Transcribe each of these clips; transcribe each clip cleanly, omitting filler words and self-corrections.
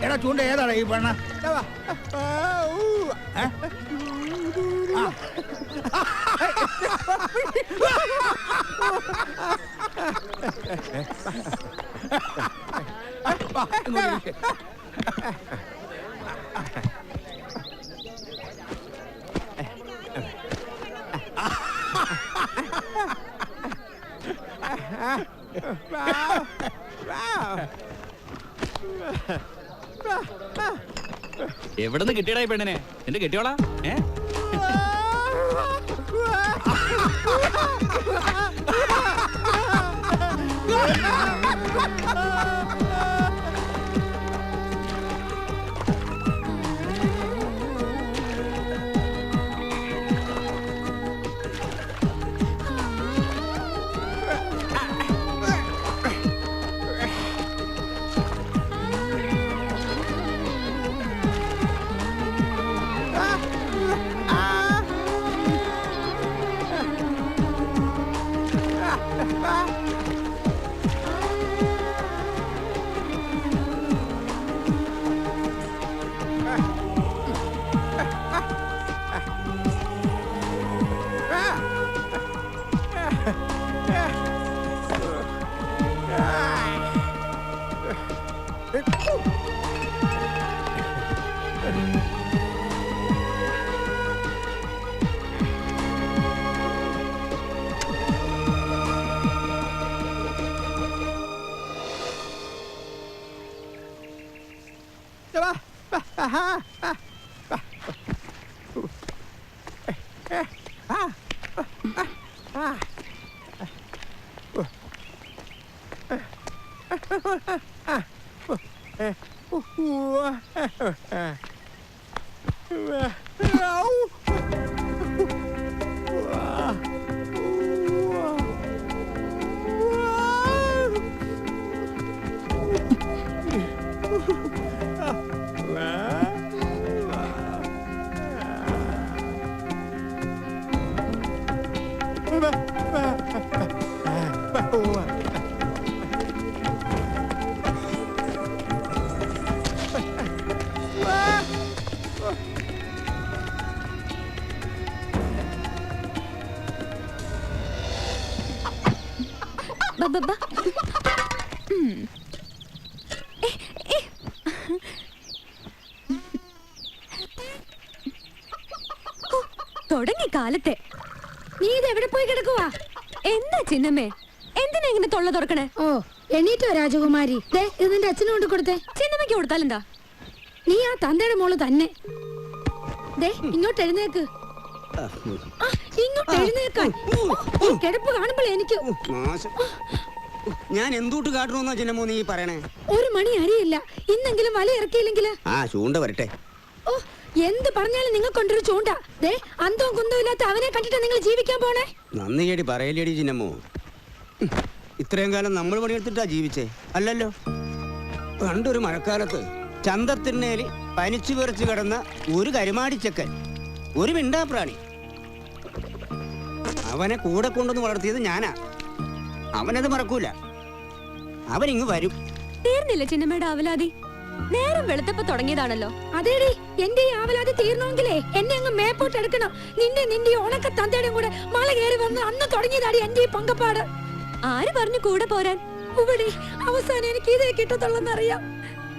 എടാ ചൂണ്ട ഏതാടാ ഈ പെണ്ണ? എവിടുന്ന് കിട്ടിയടാ ഈ പെണ്ണിനെ? എന്റെ കെട്ടിയോളാ? തുടങ്ങി കാലത്തെ നീ ഇതെവിടെ പോയി കിടക്കുവാ? എന്താ ചിന്നമ്മേ, എന്തിനാ ഇങ്ങനെ തൊള്ള തുറക്കണേ? ഓ എണീറ്റോ രാജകുമാരി? ഇത് നിന്റെ അച്ഛനും കൊണ്ട് കൊടുത്തേ. ചിന്നമ്മയ്ക്ക് കൊടുത്താലെന്താ? നീ ആ തന്തയുടെ മോള് തന്നെ. ഇങ്ങോട്ട് എഴുന്നേക്ക്, ഇങ്ങോട്ട് എഴുന്നേക്കാൻ. കിടപ്പ് കാണുമ്പോൾ എനിക്ക് ഞാൻ എന്തൂട്ട് കാട്ടണമെന്നാ ചിന്നമ്മോ നീ പറയണേ? ഒരു മണി അരിയില്ല, ഇന്നെങ്കിലും വല ഇറക്കിയില്ലെങ്കിൽ ചൂണ്ട വരട്ടെ. ഓ എന്ത് പറഞ്ഞാലും നിങ്ങൾ കൊണ്ടൊരു ചൂണ്ട. ദേ അന്തവും കുന്തവും ഇല്ലാത്ത അവനെ കണ്ടിട്ട് നിങ്ങൾ ജീവിക്കാൻ പോണേ? നന്ദി കേടി പറയലേടി ചിന്നമ്മോ. ഇത്രയും കാലം നമ്മൾ പണിയെടുത്തിട്ടാ ജീവിച്ചേ അല്ലല്ലോ. പണ്ടൊരു മഴക്കാലത്ത് ചന്തത്തിന്നേലി പനിച്ചു വിറച്ച് കിടന്ന ഒരു കരുമാടിച്ചക്കൻ, ഒരു മിണ്ടാപ്രാണി. അവനെ കൂടെ കൊണ്ടുവന്ന് വളർത്തിയത് ഞാനാ. അവനത് മറക്കൂല. അവനിങ്ങ് വരും. തീർന്നില്ല ചിന്നമ്മയുടെ ആവലാതി? നേരം വെളുത്തപ്പോ തുടങ്ങിയതാണല്ലോ. അതേടി, എന്റെ ഈ ആവലാതി തീർന്നെങ്കിലേ എന്നെ അങ്ങ് മേപ്പോട്ട് എടുക്കണം. നിന്റെ ഉണക്ക തന്തയുടെയും കൂടെ മല കയറി വന്ന് അന്ന് തുടങ്ങിയതാടി എന്റെ ഈ പങ്കപ്പാട്. ആര് പറഞ്ഞു കൂടെ പോരാൻ? ഇവിടെ അവസാനം എനിക്ക് ഇതേ കിട്ടത്തുള്ളെന്നറിയാം.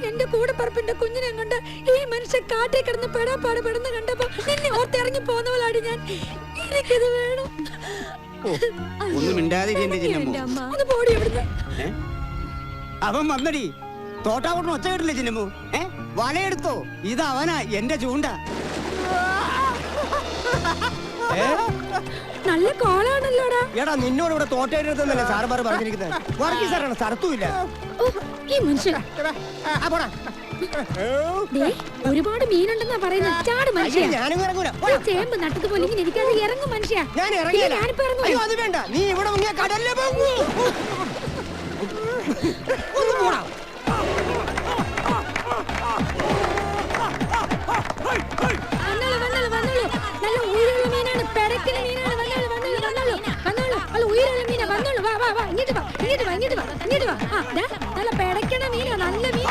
എന്റെ കൂടെ പറപ്പിന്റെ കുഞ്ഞിനെ കൊണ്ട് ഈ മനുഷ്യൻ കാട്ടിൽ കിടന്ന് പെടാപ്പാട് പെടുന്ന കണ്ടപ്പോ നിന്നെ ഓർത്തിറങ്ങി പോന്നവളാടി ഞാൻ. എനിക്കിത് വേണം. ഒന്നും മിണ്ടാതിരിക്കണ്ടേ ചിന്നമ്മോ. എന്റെ അമ്മ. ഒന്ന് പോടി ഇവിടുന്ന്. അവൻ വന്നടി. തോട്ടാവട്ടം ഒച്ച കേട്ടില്ലേ ചിന്നമ്മോ? വലയെടുത്തോ? ഇത് അവനാ എന്റെ ചൂണ്ട. നല്ല കോളാണല്ലോടാ. എടാ നിന്നോട് ഇവിടെ തോട്ടയെടുത്തല്ലേ സാറുമാർ പറഞ്ഞിരിക്കുന്നത്. വർഗീസ് സാറാണ്, സ്ഥലത്തുമില്ല. ഓ, ഈ മനുഷ്യൻ ദേ, ഒരുപാട് മീനുണ്ടെന്നാ പറയുന്നത്. ചാട് മനുഷ്യ. ഞാനും ഇറങ്ങൂല. ഈ ചേമ്പ് നട്ടതുപോലെ ഇങ്ങനെ ഇരിക്കാതെ ഇറങ്ങും മനുഷ്യ. ഞാൻ ഇറങ്ങിയില്ല. ഞാനിപ്പോ ഇറങ്ങും. അയ്യോ അത് വേണ്ട, നീ ഇവിടെ മുങ്ങിയ കടലിലെ പോകൂ. ഒന്ന് പോടാ. വന്നോളൂ. നല്ല ഉயிருള്ള മീനാണ്, പെടക്കിന് മീനാണ്. വന്നോളൂ. അല്ല ഉயிருള്ള മീനാ. വന്നോളൂ. വാ. ഇങ്ങോട്ട് വാ. ആ, ദാ, നല്ല പെടക്കണ മീനാ, നല്ല മീൻ.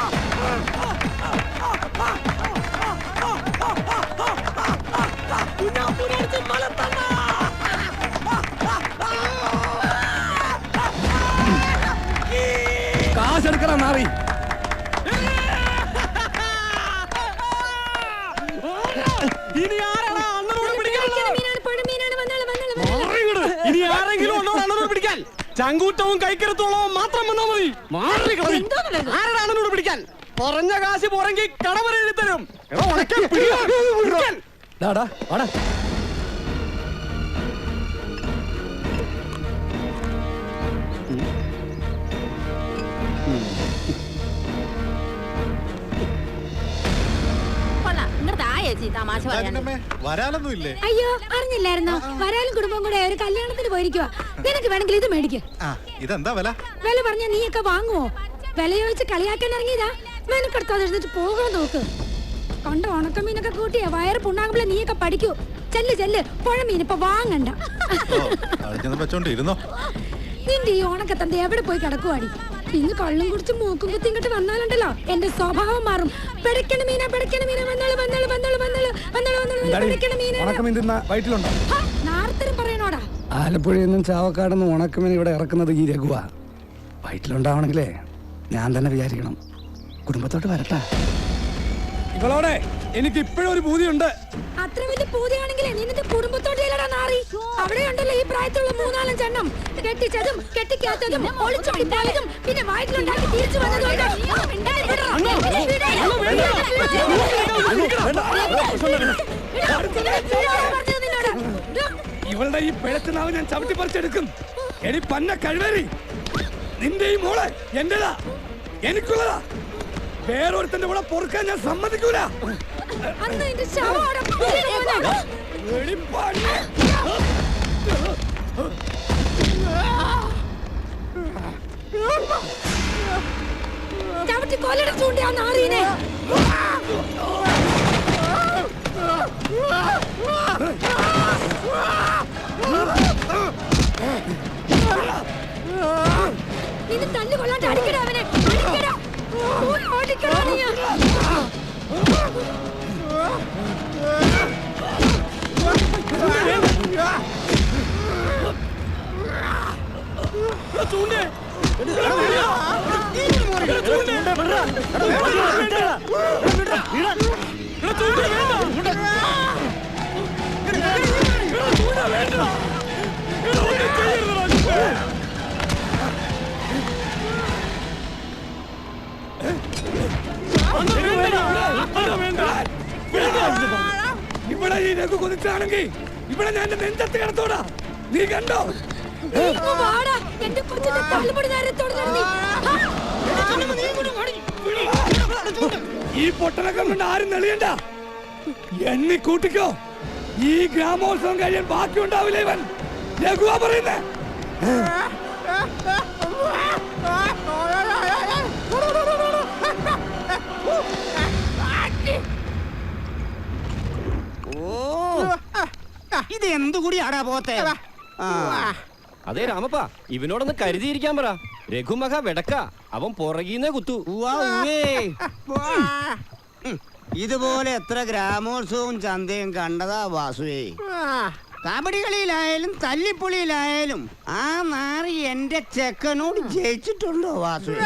കാശെടുക്കണം മാറി. ഇനി ആരാണ് അണ്ണനോട് പിടിക്കാൻ? മീനാണ്, പുഴമീനാണ്. വന്നോളൂ. ഇനി ആരെങ്കിലും ഉണ്ടോ അണ്ണനോട് പിടിക്കാൻ? ചങ്കൂറ്റവും കൈക്കരുത്തോളവും മാത്രം വന്നാ മതി. ആരാണ് അണ്ണനോട് പിടിക്കാൻ? കുറഞ്ഞ കാശ് പോരെങ്കിൽ കടവരെ എഴുതി തരും. വരാലൊന്നുമില്ലേ? അയ്യോ, അറിഞ്ഞില്ലായിരുന്നോ? വരാലും കുടുംബം കൂടെ ഒരു കല്യാണത്തിന് പോയിരിക്കുവാ. നിനക്ക് വേണമെങ്കിൽ ഇത് മേടിക്ക്. ഇതെന്താ വില? വില പറഞ്ഞാ നീയൊക്കെ വാങ്ങുവോ? വില ചോദിച്ച് കളിയാക്കാൻ ഇറങ്ങിയതാ. മെനക്കെടുത്താതെ എഴുന്നിട്ട് പോകാൻ നോക്ക്. കണ്ട ഉണക്കമീനൊക്കെ കൂട്ടിയാ വയറ് പുണ്ണാകുമ്പോഴേ നീയൊക്കെ പഠിക്കൂ. ചെല്ല് പുഴമീൻ ഇപ്പൊ വാങ്ങണ്ട. വെച്ചോണ്ടിരുന്നോ? നിന്റെ ഈ ഉണക്കത്തന്ത എവിടെ പോയി കിടക്കുവാടി? ഇന്ന് കള്ളും കുടിച്ച് മൂക്കും കുത്തി ഇങ്ങോട്ട് വന്നാലുണ്ടല്ലോ എന്റെ സ്വഭാവം മാറും. പെടക്കണ മീനാ. നാർത്തരം പറയണോടാ. ആലപ്പുഴയിൽ നിന്നും ചാവക്കാടെന്നും ഉണക്കമീൻ ഇവിടെ ഇറക്കുന്നത് ഈ രഘുവാ. വയറ്റിലുണ്ടാവണെങ്കിലേ ഞാൻ തന്നെ വിചാരിക്കണം. കുടുംബത്തോട്ട് വരട്ടെ. ഇവളോടെ എനിക്ക് ഇപ്പോഴും ഒരു പൂതിയുണ്ട്. അത്ര വലിയ പൂതിയാണെങ്കിലേ നിന്റെ കുടുംബത്തോട്ടില്ലടാ നാറി. അവിടെ ഉണ്ടല്ലോ ഈ പ്രായത്തിലുള്ള 4-5 എണ്ണം. കെട്ടിച്ചതും കെട്ടിക്കാത്തതും ഒളിച്ചോടി പോയതും പിന്നെ വയറ്റിലുണ്ടാക്കി തിരിച്ചു വന്നതും. ഇവളുടെ ഈ പിഴച്ചുനാവ് ഞാൻ ചവിട്ടി പറിച്ചെടുക്കും. എടി പന്ന കഴിവേറി, നിന്റെ ഈ മോളെ എന്റേതാ, എനിക്കുള്ളതാ. വേറൊരുത്തന്റെ കൂടെ പൊറുക്കാൻ ഞാൻ സമ്മതിക്കൂല. ചവിട്ടി കൊല്ലട ചൂണ്ടിയാ നാറീനെ. നിന്നെ തല്ലു കൊള്ളാണ്ട് അടിക്കടാ അവനെ. അടിക്കടാ നീ. ഇവിടെ ഈ രഘു കൊതിച്ചാണെങ്കിൽ ഇവിടെ ഞാൻ എന്റെ നെഞ്ചത്ത് കിടത്തോടാ. നീ കണ്ടോ? ഈ പൊട്ടനൊക്കെ കൊണ്ട് ആരും നെളിയണ്ട. എണ്ണി കൂട്ടിക്കോ. ഈ ഗ്രാമോത്സവം കഴിയാൻ ബാക്കിയുണ്ടാവില്ല ഇവൻ. രഘുവാ പറയുന്നേ. ഇത് എന്തുകൂടി ആടാ പോത്തെ. അതെ രാമപ്പ, ഇവനോടൊന്ന് കരുതിയിരിക്കാൻ പറ. രഘുമഹ വെടക്ക, അവൻ പുറകീന്നേ കുത്തു. ഇതുപോലെ എത്ര ഗ്രാമോത്സവവും ചന്തയും കണ്ടതാ വാസുവേ. കബഡി കളിയിലായാലും തല്ലിപ്പൊളിയിലായാലും ആ നാറി എന്റെ ചെക്കനോട് ജയിച്ചിട്ടുണ്ടോ വാസുവേ?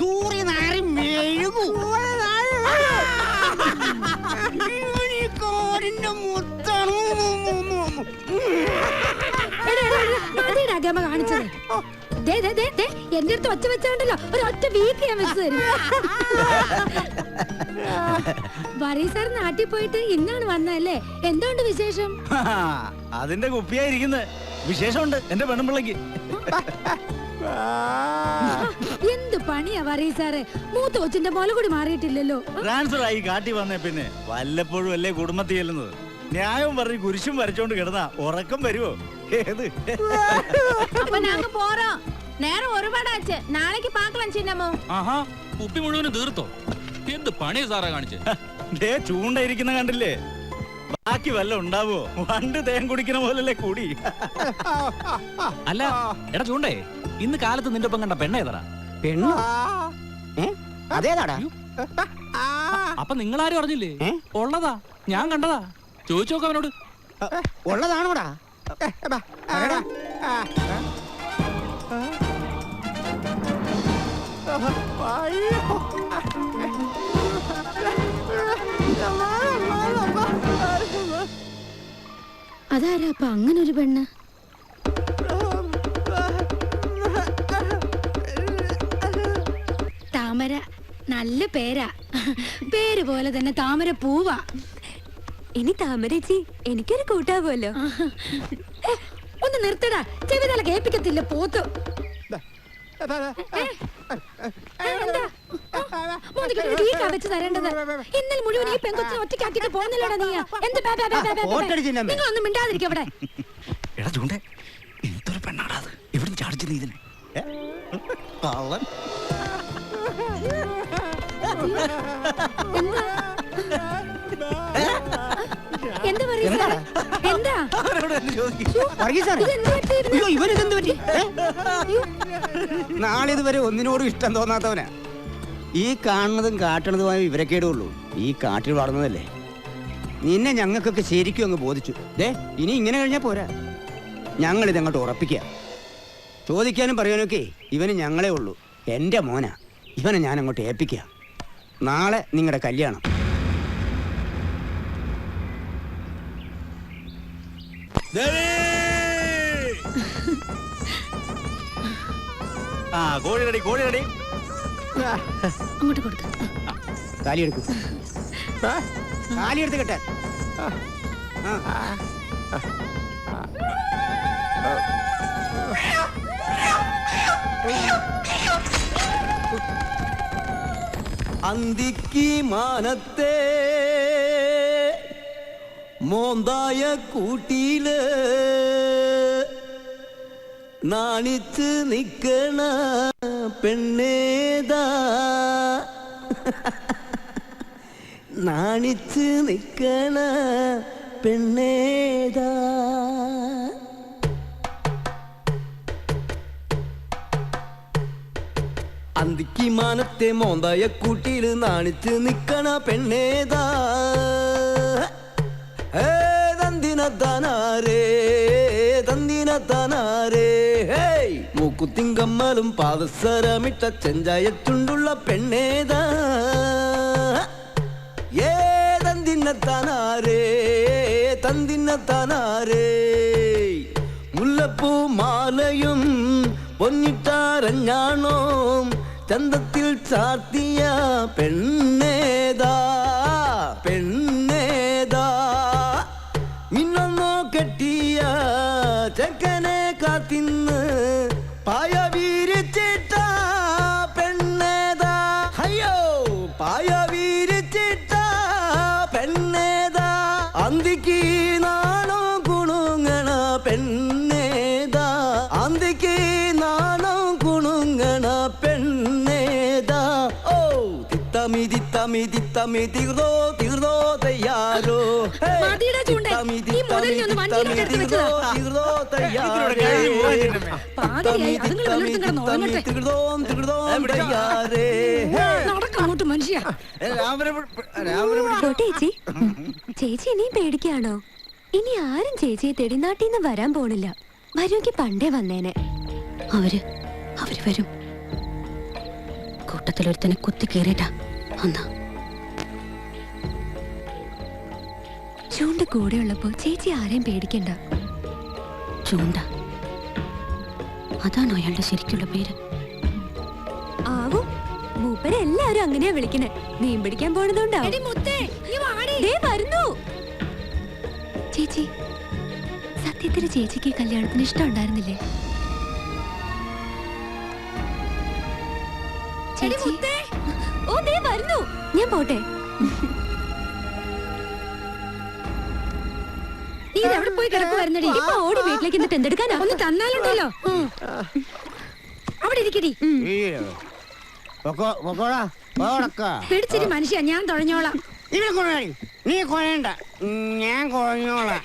തൂറി നാറി മെഴുകൂ. ഗമ കാണിച്ചത് എന്റെ അടുത്ത് ഒച്ച വെച്ചോണ്ടല്ലോ ഒരു ഒറ്റ വീട്ടിൽ ഞാൻ വെച്ച് തരും. സാർ നാട്ടിൽ പോയിട്ട് ഇന്നാണ് വന്നല്ലേ? എന്തുകൊണ്ട് വിശേഷം? അതിന്റെ കുപ്പിയായിരിക്കുന്നത്. വിശേഷമുണ്ട് എന്റെ പെണ്ണുപിള്ളക്ക്. എന്ത് പണിയാ സാറേ, മൂത്ത കൊച്ചിന്റെ മുല കൂടി മാറിയിട്ടില്ലല്ലോ. ട്രാൻസ്ഫർ ആയി കാട്ടി വന്നേ പിന്നെ വല്ലപ്പോഴും അല്ലേ കുടുംബത്തിൽ ചെല്ലുന്നത്. ന്യായവും പറഞ്ഞ് കുരിശും വരച്ചോണ്ട് കിടന്നാ ഉറക്കം വരുവോ? ഏത് അപ്പൊ ഞങ്ങ പോറോം. നേരം ഒരുപാടാച്ച്. നാളേക്ക് പാക്കലാം ചിന്നമ്മോ. ആഹാ, കുപ്പി മുഴുവനും തീർത്തോ? എന്ത് പണിയാ സാറാ കാണിച്ചേ? ദേ ചൂണ്ടയിരിക്കുന്ന കണ്ടില്ലേ? ബാക്കി വല്ല ഉണ്ടാവോ? വണ്ട് തേൻ കുടിക്കുന്ന പോലല്ലേ കൂടി. അല്ല എടാ ചൂണ്ടേ, ഇന്ന് കാലത്ത് നിന്റെ ഒപ്പം കണ്ട പെണ്ണേതടാ? പെണ്ണോ? അതേതാടാ? അപ്പൊ നിങ്ങളാരും അറിഞ്ഞില്ലേ? ഉള്ളതാ, ഞാൻ കണ്ടതാ. ചോദിച്ചു നോക്കാം അവനോട്. ഉള്ളതാണോടാ? അതാരാ അപ്പൊ അങ്ങനെ ഒരു പെണ്ണ്? താമര. നല്ല പേരാ. പേര് പോലെ തന്നെ താമര പൂവാ. ഇനി താമരേച്ചി എനിക്കൊരു കൂട്ടാവുമല്ലോ. ഒന്ന് നിർത്തടാ, ചെവിതല കേൾപ്പിക്കത്തില്ല പോത്ത്. വെച്ച് തരേണ്ടത് ഇന്നലെ മുഴുവൻ ഈ പെങ്കൊച്ചിനെ ഒറ്റയ്ക്കാക്കിട്ട് പോകുന്നില്ലടാ നീ. എന്ത് നിങ്ങളൊന്നും മിണ്ടാതിരിക്കും അവിടെ. എടാ ചൂണ്ടേ, എന്തൊരു പെണ്ണാടാ അത്? എവിടെ ചാടിച്ചു നീ ഇതിനെ? എന്താ പറയുക? എന്താ നാളെ ഇതുവരെ ഒന്നിനോടും ഇഷ്ടം തോന്നാത്തവനാ. ഈ കാണുന്നതും കാട്ടണതുമായ വിവരക്കേടുള്ളൂ. ഈ കാട്ടിൽ വളർന്നതല്ലേ. നിന്നെ ഞങ്ങൾക്കൊക്കെ ശരിക്കും അങ്ങ് ബോധിച്ചു. ഇനി ഇങ്ങനെ കഴിഞ്ഞാൽ പോരാ. ഞങ്ങളിതങ്ങോട്ട് ഉറപ്പിക്കുക. ചോദിക്കാനും പറയാനൊക്കെ ഇവന് ഞങ്ങളേ ഉള്ളൂ. എൻ്റെ മോനാ. ഇവനെ ഞാൻ അങ്ങോട്ട് ഏൽപ്പിക്കുക. നാളെ നിങ്ങളുടെ കല്യാണം. ആ കോഴി കോഴി അങ്ങോട്ട് കൊടുക്ക. താലിയെടുക്കും. താലിയെടുത്ത് കേട്ടെ. അന്തിക്ക് മാനത്തെ മോന്തായ കൂട്ടിയില് നാണിച്ച് നിക്കണ പെണ്ണേതാ? നാണിച്ച് നിക്കണ പെണ്ണേതാ? അന്തിക്ക് മാനത്തെ മോന്തായ കൂട്ടിയില് നാണിച്ച് നിക്കണ പെണ്ണേതാ? തന്തിനത്താനാരേ തന്തിനത്താനാരേ. മൂക്കുത്തിൻ കമ്മലും പാദസരമിട്ട ചെഞ്ചായത്തുണ്ടുള്ള പെണ്ണേതാ? തന്തിനത്താനാരേ തന്തിനത്താനാരേ. മുല്ലപ്പൂ മാലയും പൊന്നിട്ടാരഞ്ഞാണോ ചന്തത്തിൽ ചാർത്തിയ പെണ്ണേതാ? പെണ്ണേതാ? മിന്നൊന്നോ കെട്ടിയ ചെക്കനെ കാത്തിന്ന് പായ വീരിച്ചിട്ട പെണ്ണേതാ? അയ്യോ, പായ വീരിച്ചിട്ട തിത്തമ്മി തീർന്നോ തീർന്നോ തയ്യാറോ മതിയുടെ ചൂണ്ടേ, ഈ മുതലിനെ ഒന്ന് വഞ്ചിയിലോട്ട് എടുത്ത് വെച്ചതാ. തീർന്നോ പാതിരിയായി, അതുങ്ങൾ വല്ലയിടത്തും കിടന്ന് ഉറങ്ങട്ടെ. തയ്യാറേ നടക്കങ്ങോട്ട് മനുഷ്യ. ചേച്ചി ചേച്ചി ഇനിയും പേടിക്കാണോ? ഇനി ആരും ചേച്ചിയെ തേടി നാട്ടിന്ന് വരാൻ പോണില്ല. വരുമെങ്കിൽ പണ്ടേ വന്നേനെ. അവര് വരും. കൂട്ടത്തിലൊരുത്തനെ കുത്തി കയറിട്ടാ ഒന്നാ. ചൂണ്ട കൂടെ ഉള്ളപ്പോ ചേച്ചി ആരെയും പേടിക്കണ്ട. ചൂണ്ട, അതാണോ അയാളുടെ ശരിക്കുള്ള പേര്? ആവും. മൂപ്പരെ എല്ലാരും അങ്ങനെയാ വിളിക്കണേ. മീൻ പിടിക്കാൻ പോണതുകൊണ്ടാവും. എടി മുത്തേ, നീ വാടി. ദേ വരുന്നു. ചേച്ചി, സത്യത്തിൽ ചേച്ചിക്ക് കല്യാണത്തിന് ഇഷ്ടം ഉണ്ടായിരുന്നില്ലേ? ചേച്ചി, ഓ ദേ വരുന്നു. ഞാൻ പോട്ടെ. നീ എവിടെ പോയി കിടക്കുവായിരുന്നടി? ഇപ്പൊ ഓടി വീട്ടിലേക്ക് എന്നിട്ട് എന്തെടുക്കാനാ? ഒന്ന് തന്നാലുണ്ടല്ലോ. അവിടെ ഇരിക്കടി. പിടിച്ചിരി മനുഷ്യ, ഞാൻ തുഴഞ്ഞോളാം. നീ കൊഴയണ്ട, ഞാൻ കൊഴഞ്ഞോളാം.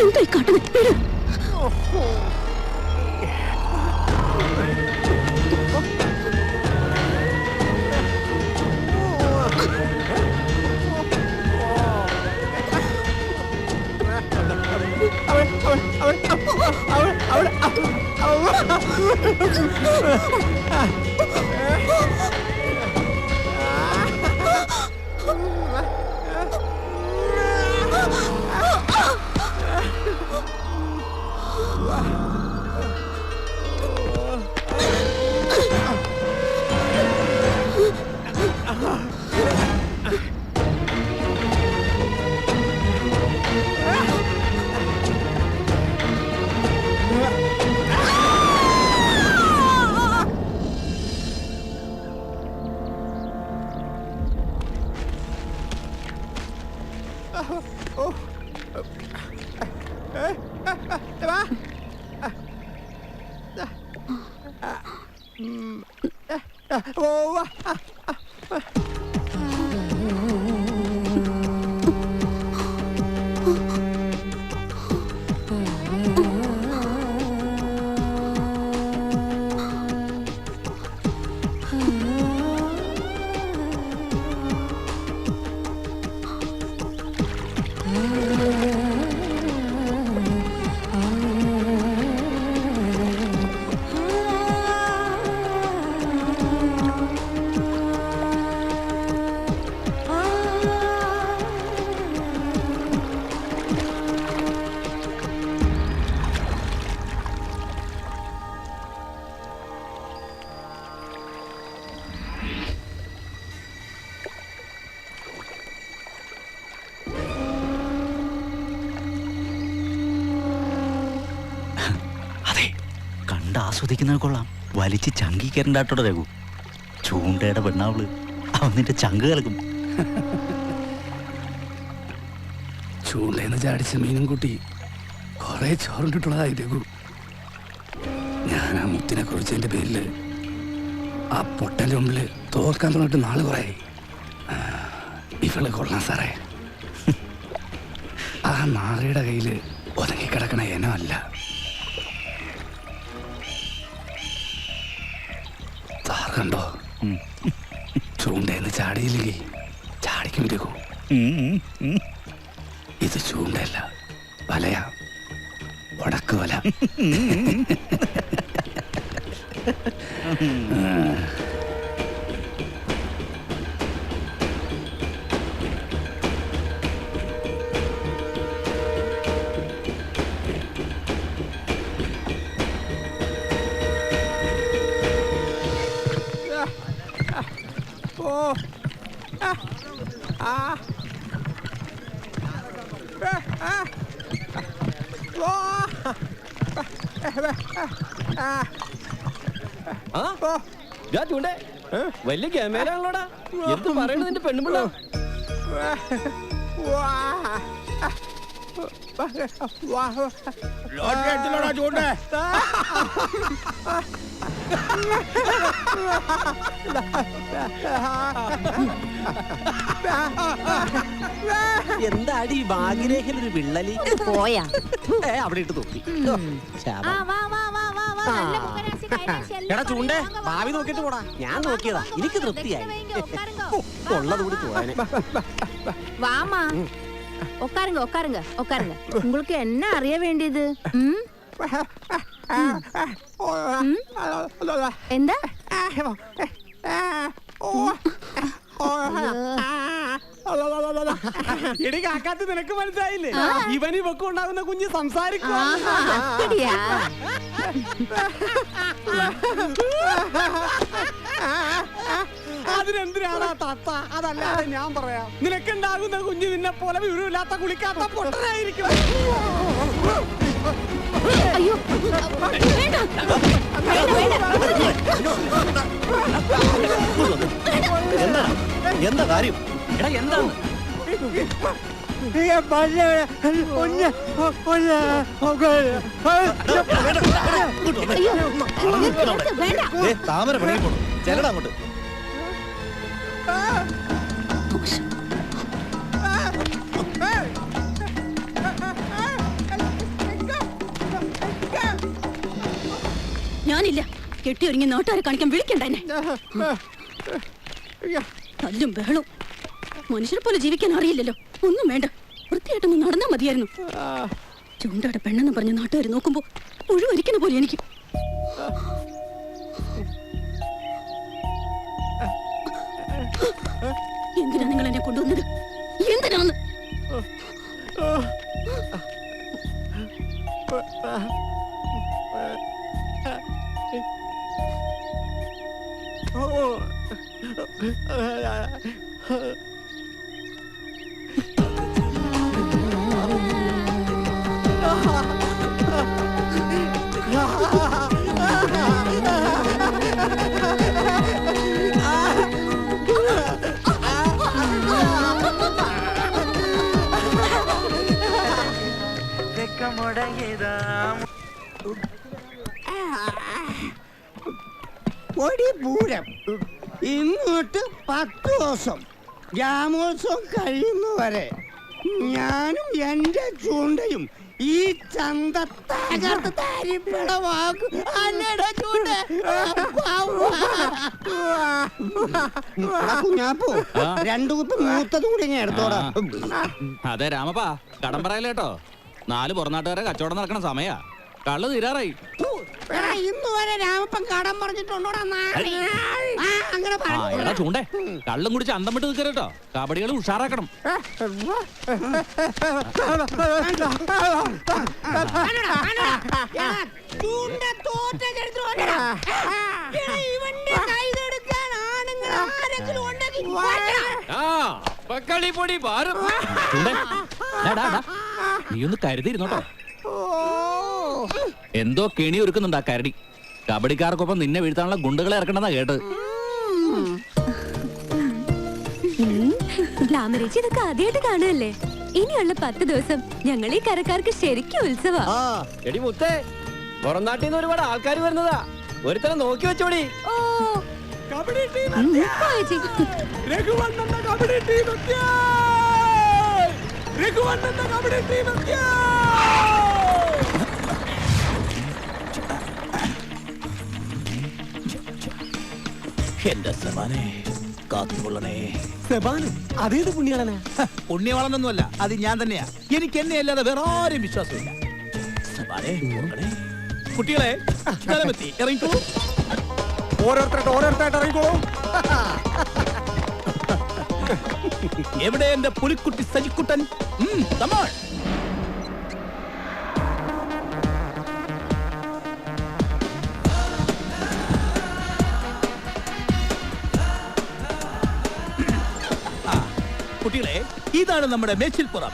എന്തായി കാട്ടുന്നത്? ആസ്വദിക്കുന്നത് കൊള്ളാം. വലിച്ച് ചങ്കി കയറണ്ടാട്ടോടെ രഘു. ചൂണ്ടയുടെ പെണ്ണാവള് അവന്നിന്റെ ചങ്ക് കലക്കും. ചൂണ്ടേന്ന് ചാടിച്ച മീനും കൂട്ടി കുറെ ചോറിട്ടിട്ടുള്ളതായി രഘു. ഞാൻ ആ മുത്തിനെ കുറിച്ചതിന്റെ പേരില് ആ പൊട്ടന്റെ മുമ്പില് തോൽക്കാൻ തുടങ്ങിട്ട് നാള് കുറേ. ഇവള് കൊള്ളാം സാറേ. ആ നാറിയുടെ കയ്യില് ഒതുങ്ങിക്കിടക്കണ ഇനമല്ല. സാർ കണ്ടോ, ചൂണ്ടേന്ന് ചാടിയില്ലെങ്കിൽ ചാടിക്കും രഘു. ഇത് ചൂണ്ടല്ല, വലയാ, വടക്ക് വല. ചൂണ്ടേ വലിയ ക്യാമറയാണല്ലോടാ. എന്ത് പറയണു നിന്റെ പെണ്ണുപിള്ള? ചൂണ്ടേ എന്താടി ഭാഗ്യരേഖയിലൊരു വിള്ളലി പോയാ അവിടെ ഇട്ട് തൂക്കി. എടാ ചൂണ്ടേ ഭാവി നോക്കിട്ട് പോടാ. ഞാൻ നോക്കിയതാ, എനിക്ക് തൃപ്തിയായി. ഉള്ളത് കൂടി പോവാന്. வாமா உட்காருங்க உட்காருங்க உட்காருங்க. உங்களுக்கு என்ன அறிய வேண்டியது? എന്താ? എടി കാക്കാത്ത നിനക്ക് മനസ്സിലായില്ലേ? ഇവന് ഇവക്ക് ഉണ്ടാകുന്ന കുഞ്ഞ് സംസാരിക്കും. அப்படியா? അതിനെന്തിനാണ് തത്ത? അതല്ലാതെ ഞാൻ പറയാം. നിനക്കുണ്ടാകുന്ന കുഞ്ഞ് നിന്നെ പോലെ വിവരമില്ലാത്ത കുളിക്കാത്ത പൊട്ടനായിരിക്കും. അയ്യോ വേണ്ട എന്താ കാര്യം? എടാ എന്താണ്? താമര പണിയിൽ പോണം. ചെല്ലടാ അങ്ങോട്ട്. ഞാനില്ല. കെട്ടിയൊരുങ്ങി നാട്ടുകാരെ കാണിക്കാൻ വിളിക്കണ്ട എന്നെ. തല്ലും ബഹളും. മനുഷ്യരെ പോലെ ജീവിക്കാൻ അറിയില്ലല്ലോ. ഒന്നും വേണ്ട, വൃത്തിയായിട്ടൊന്ന് നടന്നാ മതിയായിരുന്നു. ചൂണ്ടയുടെ പെണ്ണെന്ന് പറഞ്ഞ് നാട്ടുകാർ നോക്കുമ്പോ ഒഴിവരിക്കുന്ന പോലെ എനിക്ക്. എന്തിനാ നിങ്ങൾ എന്നെ കൊണ്ടുവന്നത്? എന്തിനാന്ന്? പൂരം ഇങ്ങോട്ട് 10 ദിവസം ഗ്രാമോത്സവം കഴിയുന്നവരെ ഞാനും എന്റെ ചൂണ്ടയും ഈ ചന്ത തകർത്ത് തരിപ്പണമാക്കും. കുഞ്ഞാപ്പോ 2 കുത്ത് മൂത്തത് കൂടി ഞാൻ എടുത്തോടാ. അതെ രാമപ്പാ, കടം പറയല്ലേട്ടോ. 4 പുറനാട്ടുകാരെ കച്ചവടം നടക്കണ സമയാ. കള്ള് തീരാറായി. ഇന്ന് വരെ രാമപ്പൻ കടം പറഞ്ഞിട്ടുണ്ടോടാ? അങ്ങനെ എടാ ചൂണ്ടേ, കള്ളും കുടിച്ച് അന്തം വിട്ട് നിൽക്കരുട്ടോ. കബഡികൾ ഉഷാറാക്കണം. നീ ഒന്ന് കരുതിയിരുന്നോട്ടോ. എന്തോ കെണി ഒരുക്കുന്നുണ്ടാ കരടി. കബഡിക്കാർക്കൊപ്പം നിന്നെ വീഴ്ത്താനുള്ള ഗുണ്ടുകളെ ഇറക്കണമെന്നാ കേട്ടത്. ഗ്ലാമറേച്ചി ഇതൊക്കെ ആദ്യമായിട്ട് കാണുമല്ലേ? ഇനിയുള്ള 10 ദിവസം ഞങ്ങൾ ഈ കരക്കാർക്ക് ശരിക്കും ഉത്സവാ. എടി മുത്തേ, പുറം നാട്ടിൽ നിന്ന് ഒരുപാട് ആൾക്കാർ വരുന്നതാ. ഒരുത്തരം നോക്കി വെച്ചോടി. എന്റെ സെബാനെ കാത്തുകൊള്ളണേ. സെബാനും അതേത് പുണ്യാളനാ? പുണ്യവാളനൊന്നുമല്ല, അത് ഞാൻ തന്നെയാ. എനിക്ക് എന്നെ അല്ലാതെ വേറെ ആരും വിശ്വാസമില്ല. സെബാനെ കുട്ടികളെ സ്ഥലമെത്തി, ഇറങ്ങിക്കോളൂ. ഓരോരുത്തരായിട്ട് ഇറങ്ങിക്കോളൂ. എവിടെ എന്റെ പുലിക്കുട്ടി സജിക്കുട്ടൻ? തമാൾ കുട്ടികളെ ഇതാണ് നമ്മുടെ മേച്ചിൽപ്പുറം.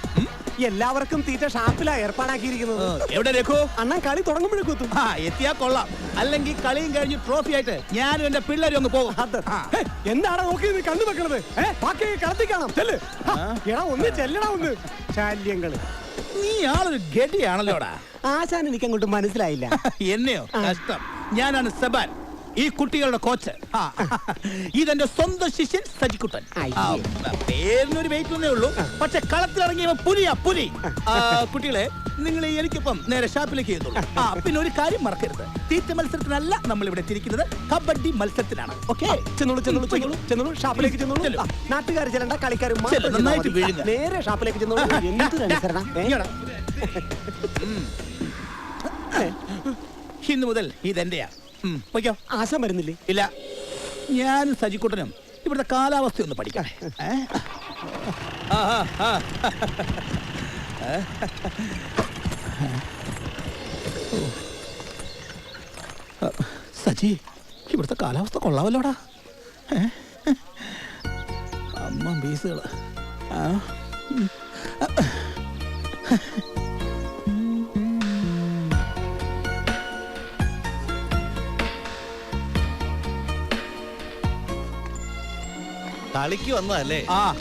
എല്ലാവർക്കും തീറ്റ ഷാപ്പിലാ ഏർപ്പാടാക്കിയിരിക്കുന്നത്. എവിടെ രഘു? അണ്ണൻ കളി തുടങ്ങുമ്പോഴേക്കും എത്തിയാ കൊള്ളാം. അല്ലെങ്കിൽ കളിയും കഴിഞ്ഞ് ട്രോഫി ആയിട്ട് ഞാനും എന്റെ പിള്ളേരും അങ്ങ് പോകും. എന്താണ് നോക്കി നീ കണ്ണു വെക്കണത്? ബാക്കി കളത്തി കാണാം. ചെല്ല്. എടാ ഒന്ന് ചെല്ലടാ ഒന്ന്. ശല്യങ്ങള്. നീ ആളൊരു ഗഡിയാണല്ലോടാ. ആശാൻ എനിക്ക് അങ്ങോട്ട് മനസ്സിലായില്ല. എന്നെയോ? കഷ്ടം. ഞാനാണ് സെബാൻ, ഈ കുട്ടികളുടെ കോച്ച്. ഇതെന്റെ സ്വന്തം ശിഷ്യൻ സജിക്കുട്ടൻ. പേരിനൊരു വെയിറ്റ് ഒന്നേ ഉള്ളൂ, പക്ഷെ കളത്തിലിറങ്ങിയ പുലിയാ പുലി. കുട്ടികളെ, നിങ്ങൾ എനിക്കൊപ്പം നേരെ ഷാപ്പിലേക്ക് ചെയ്യുന്നുള്ളൂ. പിന്നെ ഒരു കാര്യം മറക്കരുത്, തീറ്റ മത്സരത്തിനല്ല നമ്മൾ ഇവിടെ തിരിക്കുന്നത്, കബഡി മത്സരത്തിനാണ്. ഓക്കെ, ചെന്നോളൂ ഷാപ്പിലേക്ക് ചെന്നോളൂ. നാട്ടുകാർ ചെല്ലണ്ട, കളിക്കാർ നന്നായിട്ട് വീഴുക. നേരെ ഷാപ്പിലേക്ക് ചെന്നോളൂ. ഇന്ന് മുതൽ ഇതെന്റെയാ. ആശാൻ വരുന്നില്ലേ? ഇല്ല, ഞാനും സജിക്കുട്ടനും ഇവിടുത്തെ കാലാവസ്ഥ ഒന്ന് പഠിക്കണേ. സജി, ഇവിടുത്തെ കാലാവസ്ഥ കൊള്ളാവല്ലോടാ. അമ്മ ബീസുകള്. കളിക്ക് വന്നതല്ലേ?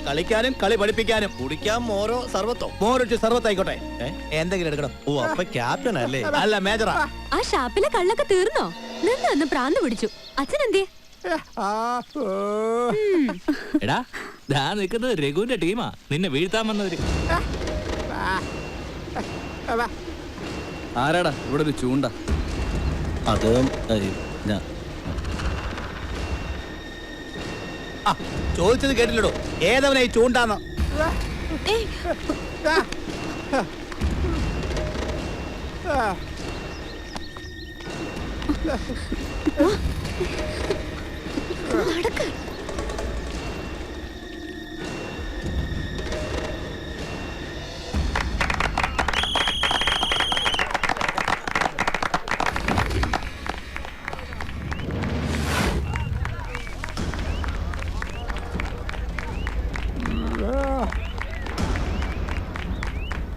കളിക്കാനും കളി പഠിപ്പിക്കാനും. കുടിക്കാൻ മോരോ സർവത്തോ? മോരൊരു സർവത്തായിക്കോട്ടെ. എന്തെങ്കിലും എടുക്കണം. ഓ, അപ്പൊ ക്യാപ്റ്റൻ അല്ലേ? അല്ല, മേജറാ. ആ ഷാപ്പിലെ കള്ളൊക്കെ തീർന്നോ? നിന്ന് പ്രാന്ത് പിടിച്ചു. അച്ഛൻ എന്തേ? എടാ, ദാ നിൽക്കുന്നത് രഘുവിന്റെ ടീമാ, നിന്നെ വീഴ്ത്താൻ വന്നവര്. ആരാടാ ഇവിടെ ഒരു ചൂണ്ട? അത് ചോദിച്ചത് കേട്ടില്ലടോ, ഏതവനായി ചൂണ്ടാന്ന്?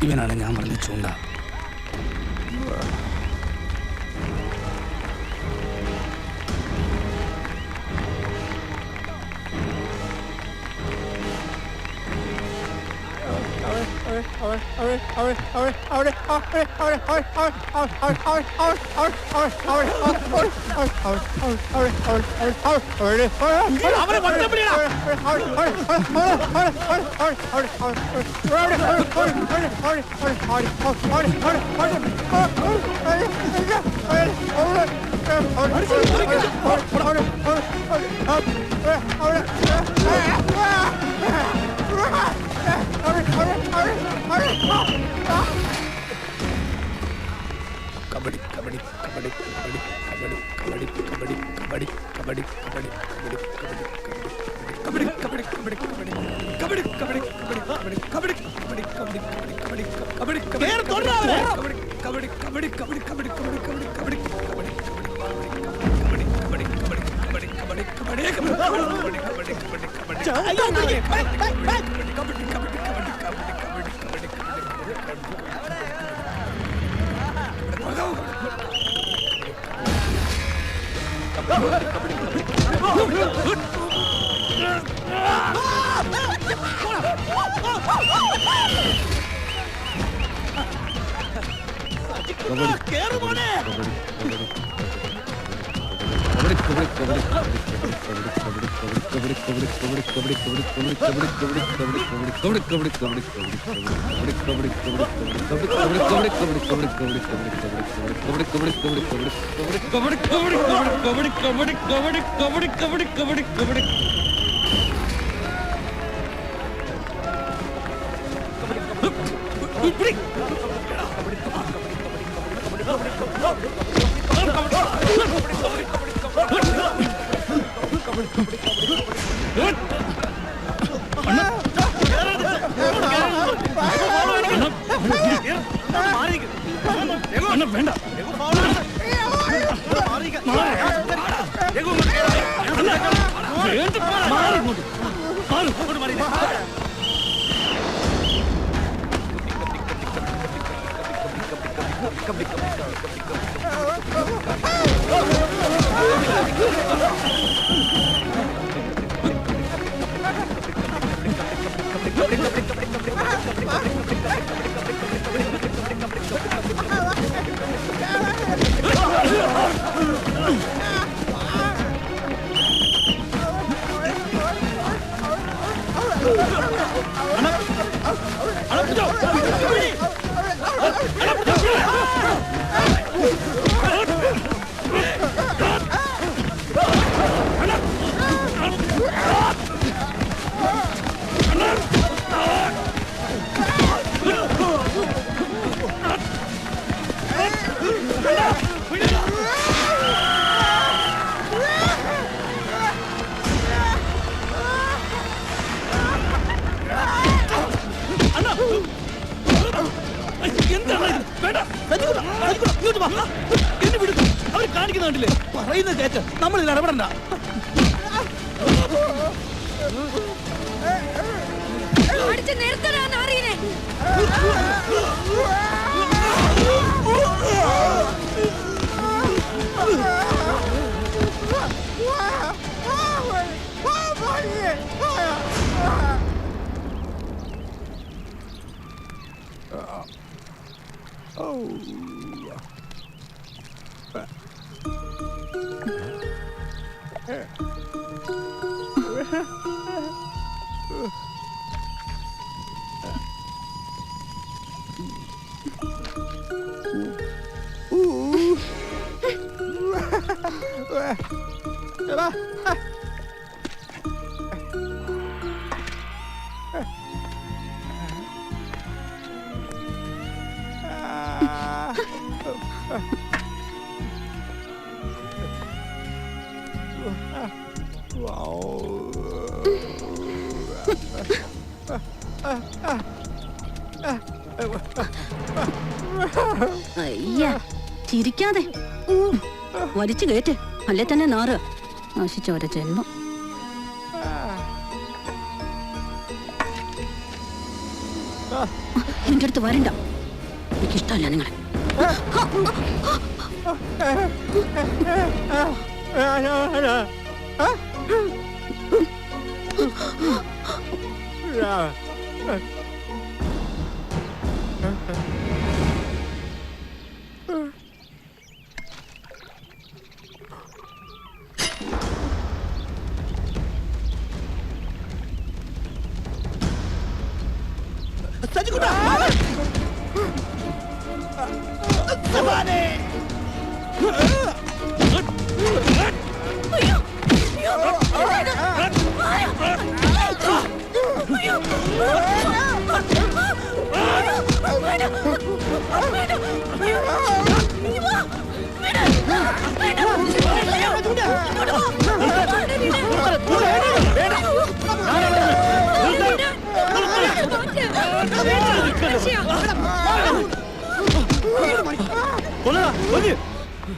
ഇവനാണ് ഞാൻ പറഞ്ഞ ചൂണ്ട. അവർ കാണിക്കുന്ന കണ്ടില്ലേ? പറയുന്നത് കേട്ട് നമ്മൾ ഇതിൽ ഇടപെടണ്ട. അയ്യ, ചിരിക്കാതെ വലിച്ചു കയറ്റ്, അല്ലേ തന്നെ നാറ് നശിച്ചവരെ ജന്മം. എന്റെ അടുത്ത് വരണ്ട, എനിക്കിഷ്ടമല്ല നിങ്ങളെ.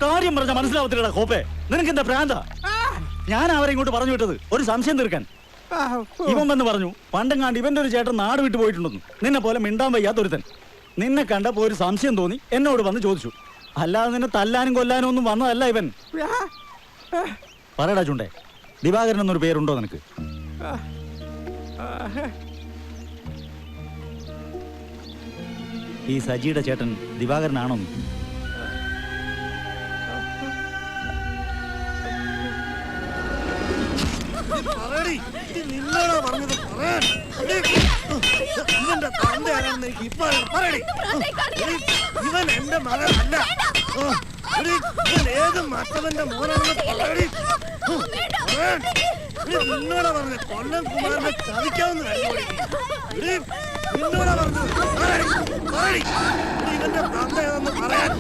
കാര്യം പറഞ്ഞ മനസ്സിലാവത്തില്ലടാ കോപ്പേ, നിനക്ക് എന്താ ഭ്രാന്ത? ഞാൻ അവരെ ഇങ്ങോട്ട് പറഞ്ഞു വിട്ടത് ഒരു സംശയം തീർക്കാൻ. ഇവൻ വന്ന് പറഞ്ഞു പണ്ടെങ്ങാണ്ട് ഇവന്റെ ഒരു ചേട്ടൻ നാട് വിട്ടു പോയിട്ടുണ്ടെന്ന്. നിന്നെ പോലെ മിണ്ടാൻ വയ്യാത്തൊരുത്തൻ. നിന്നെ കണ്ടപ്പോ ഒരു സംശയം തോന്നി എന്നോട് വന്ന് ചോദിച്ചു. അല്ലാതെ നിന്നെ തല്ലാനും കൊല്ലാനും ഒന്നും വന്നതല്ല ഇവൻ. പറയടാ ചുണ്ടേ, ദിവാകരൻ എന്നൊരു പേരുണ്ടോ നിനക്ക്? ഈ സജിയുടെ ചേട്ടൻ ദിവാകരനാണോ? നിന്നോടാ പറഞ്ഞത് ഇവന്റെ തന്തയാണെന്ന് എനിക്ക് ഇപ്പൊ ഇവൻ എന്റെ മകനല്ല. ഇവൻ ഏത് മറ്റവന്റെ മോനാണെന്ന് നിന്നോടാ പറഞ്ഞ കൊല്ലം കുമാരനെ ചതിക്കാവുന്ന നിന്നോടാ പറഞ്ഞത് ഇവന്റെ തന്തയാണെന്ന് പറയാൻ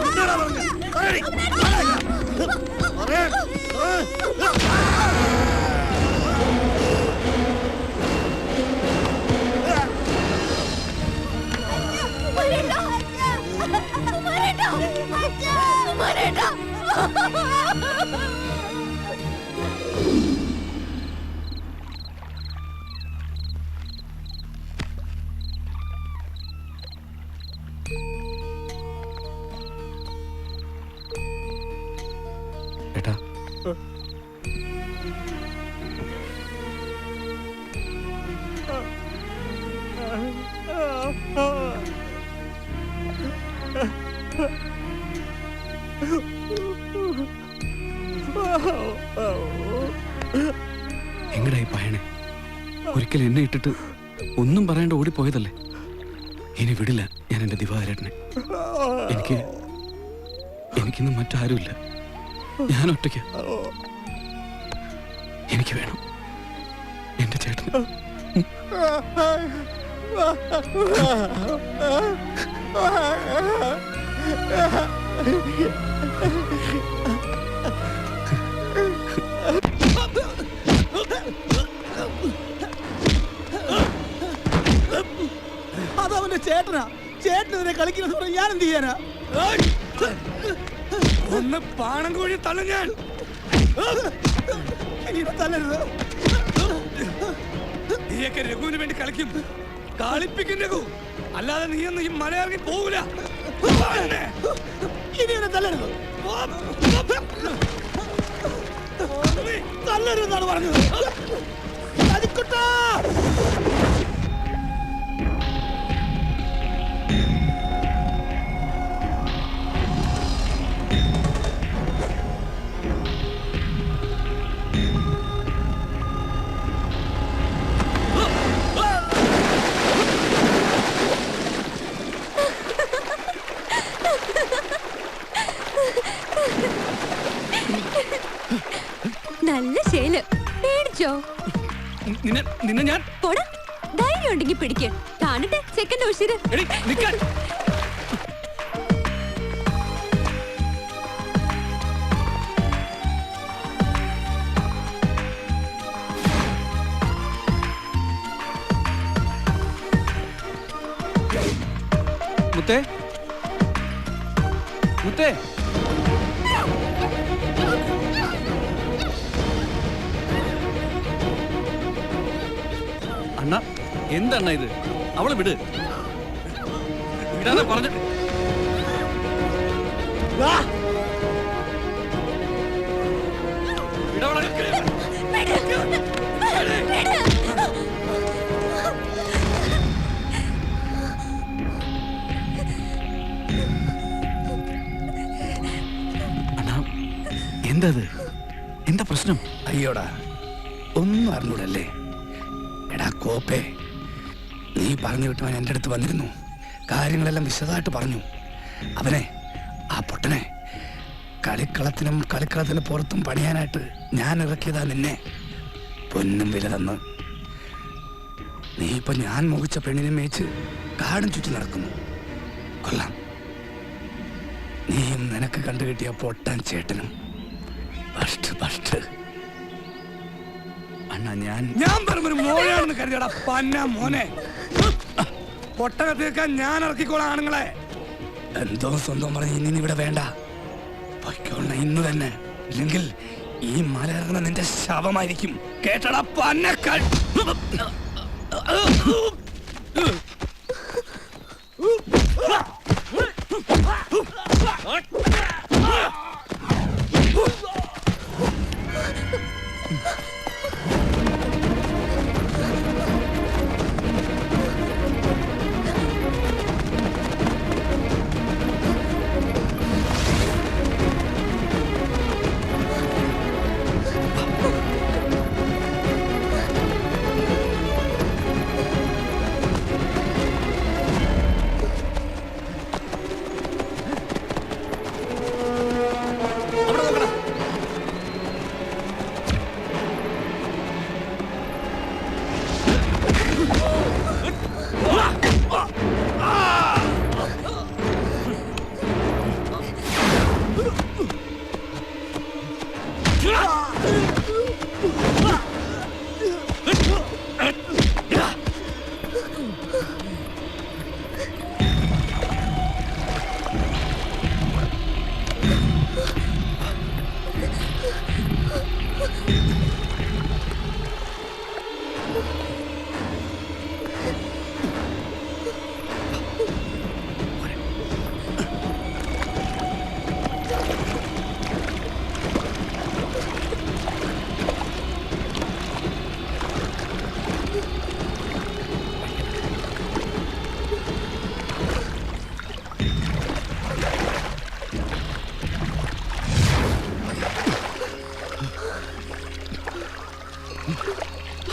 നിന്നോടാ പറഞ്ഞ എങ്ങടായി പയണേ? ഒരിക്കൽ എന്നെ ഇട്ടിട്ട് ഒന്നും പറയാണ്ട് ഓടിപ്പോയതല്ലേ. ഇനി വിടില്ല ഞാൻ എന്റെ ദിവാകരേട്ടനെ. എനിക്കിന്ന് മറ്റാരുമില്ല. ഞാൻ ഒറ്റയ്ക്ക്. എനിക്ക് വേണം എന്റെ ചേട്ടന്. അതവന്റെ ചേട്ടനാ. ചേട്ടനെതിരെ കളിക്കുന്നത് പറഞ്ഞ് ഞാൻ എന്ത് ചെയ്യാനാ? ഒന്ന് പാണം കോഴി തള്ളു ഞാൻ. തല്ലരുത്. നീയൊക്കെ രഘുവിന് വേണ്ടി കളിക്കും, കളിപ്പിക്കും രഘു. അല്ലാതെ നീയൊന്നും ഈ മലയിറങ്ങി പോകൂല. ഇനി എന്നെ തല്ലരുത്. തല്ലരുതെന്നാണ് പറഞ്ഞത്. സജിക്കുട്ടാ! നല്ല ശേല്. പേടിച്ചോ? നിന്നെ ഞാൻ പോടാ. ധൈര്യം ഉണ്ടെങ്കിൽ പിടിക്ക്. കാണട്ടെ സെക്കൻഡ് ഉശിര്. നിൽക്കാൻ. മുത്തേ, മുത്തേ. അണ്ണ, എന്തണ്ണ ഇത്? അവളെ വിട്. വിടാതെ പറഞ്ഞു. എന്തത്? എന്താ പ്രശ്നം? അയ്യോടാ, ഒന്നും അറിഞ്ഞൂടല്ലേ. എടാ കോപ്പേ, നീ പറഞ്ഞു വിട്ടവൻ എൻ്റെ അടുത്ത് വന്നിരുന്നു. കാര്യങ്ങളെല്ലാം വിശദമായിട്ട് പറഞ്ഞു. അവനെ, ആ പൊട്ടനെ, കളിക്കളത്തിന് പുറത്തും പണിയാനായിട്ട് ഞാൻ ഇറക്കിയതാ നിന്നെ. പൊന്നും വില തന്ന് നീ ഇപ്പൊ ഞാൻ മോഹിച്ച പെണ്ണിനെ മേച്ച് കാടും ചുറ്റി നടക്കുന്നു. കൊള്ളാം. നീയും നിനക്ക് കണ്ടുകിട്ടിയ പൊട്ടാൻ ചേട്ടനും അണ്ണാ, ഞാൻ പറഞ്ഞൊരു മോനാണെന്ന് കരുതിയടാ പന്ന മോനെ. പൊട്ടക തീർക്കാൻ ഞാൻ ഇറക്കിക്കോളാം ആണുങ്ങളെ. എന്തോ സ്വന്തം പറഞ്ഞ് ഇനി ഇവിടെ വേണ്ട. പൊയ്ക്കോളണം ഇന്ന് തന്നെ. ഇല്ലെങ്കിൽ ഈ മല ഇറങ്ങുന്ന നിന്റെ ശവമായിരിക്കും. കേട്ടടാ പന്നക്കൾ.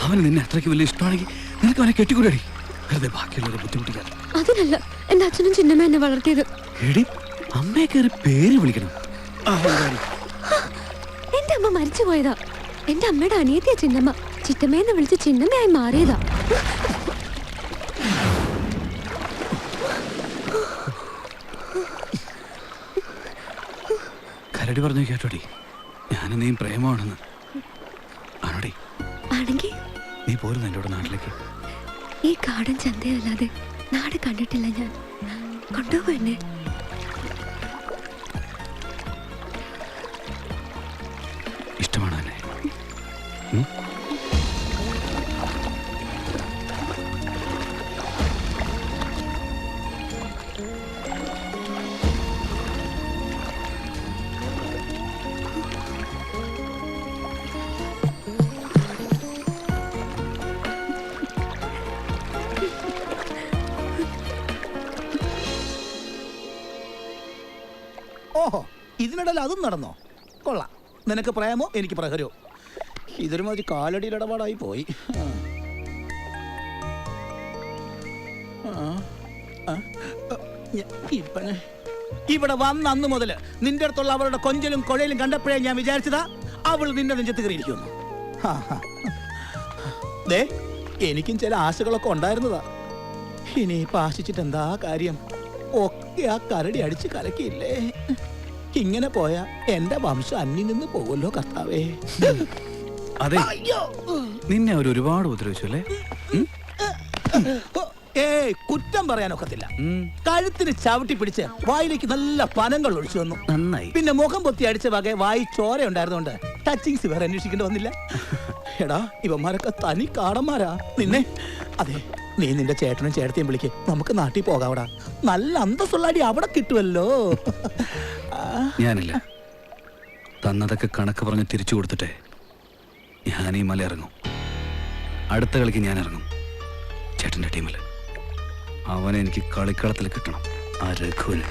അവന് നിന്നെ അത്രയ്ക്ക് വലിയ ഇഷ്ടമാണെങ്കിൽ നിനക്ക് അവനെ കെട്ടിക്കൂടി. വെറുതെ ബാക്കിയുള്ളവരെ ബുദ്ധിമുട്ടിക്കാൻ. അതിനല്ല എന്റെ അച്ഛനും ചിന്നമ്മ എന്നെ വളർത്തിയത്. എടി, അമ്മയെ കയറി പേര് വിളിക്കണം. എന്റെ അമ്മ മരിച്ചു പോയതാ. എന്റെ അമ്മയുടെ അനിയത്തിയ ചിന്നമ്മ. ചിറ്റമ്മയെന്ന് വിളിച്ച് ചിന്നമ്മയായി മാറിയതാ. കരടി പറഞ്ഞു കേട്ടോടി, ഞാനെന്നെയും പ്രേമമാണെന്ന്. ആണോടി? ആണെങ്കി നീ പോരുന്നു എൻ്റെ കൂടെ നാട്ടിലേക്ക്. ഈ കാടൻ ചന്തയല്ലാതെ നാട് കണ്ടിട്ടില്ല ഞാൻ. കൊണ്ടുപോ എന്നെ. ഇഷ്ടമാണോ എന്നെ? ഓഹോ, ഇതിനിടയിൽ അതും നടന്നോ? കൊള്ളാം. നിനക്ക് പ്രേമോ എനിക്ക് പ്രഹരോ. ഇതൊരു മാതിരി കാലടിയിൽ ഇടപാടായി പോയി. ഇവിടെ വന്ന അന്ന് മുതൽ നിന്റെ അടുത്തുള്ള അവളുടെ കൊഞ്ചലും കൊഴയിലും കണ്ടപ്പോഴേ ഞാൻ വിചാരിച്ചതാ അവൾ നിന്റെ നെഞ്ചത്ത് കയറിയിരിക്കുന്നു. ദേ, എനിക്കും ചില ആശകളൊക്കെ ഉണ്ടായിരുന്നതാ. ഇനിയിപ്പോ ആശിച്ചിട്ട് എന്താ കാര്യം? ഒക്കെ ആ കരടി അടിച്ച് കലക്കിയില്ലേ. ഇങ്ങനെ പോയാ എന്റെ വംശം അന്യം നിന്ന് പോകുമല്ലോ കർത്താവേ. അതെ, നിന്നെ അവർ ഒരുപാട് ഉപദ്രവിച്ചു അല്ലേ? ഏയ്, കുറ്റം പറയാനൊക്കത്തില്ല. കഴുത്തിന് ചവിട്ടി പിടിച്ച് വായിലേക്ക് നല്ല പനങ്ങൾ ഒഴിച്ചു വന്നു. നന്നായി. പിന്നെ മുഖം പൊത്തി അടിച്ച വകെ വായി ചോര ഉണ്ടായിരുന്നോണ്ട് ടച്ചിങ്സ് വേറെ അന്വേഷിക്കേണ്ടി വന്നില്ല. എടാ, ഇവന്മാരൊക്കെ തനി കാടന്മാരാ. നിന്നെ അതെ, നീ നിന്റെ ചേട്ടനും ചേട്ടത്തെയും വിളിക്ക്, നമുക്ക് നാട്ടിൽ പോകാവടാ. നല്ല അന്തസ്സുള്ള അടി അവിടെ കിട്ടുമല്ലോ. ഞാനില്ല, തന്നതൊക്കെ കണക്ക് പറഞ്ഞ് തിരിച്ചു കൊടുത്തിട്ടേ ഞാൻ ഈ മല ഇറങ്ങും. അടുത്ത കളിക്ക് ഞാൻ ഇറങ്ങും ചേട്ടൻ്റെ ടീമിൽ. അവനെ എനിക്ക് കളിക്കളത്തിൽ കിട്ടണം, ആ രഘുവിന്.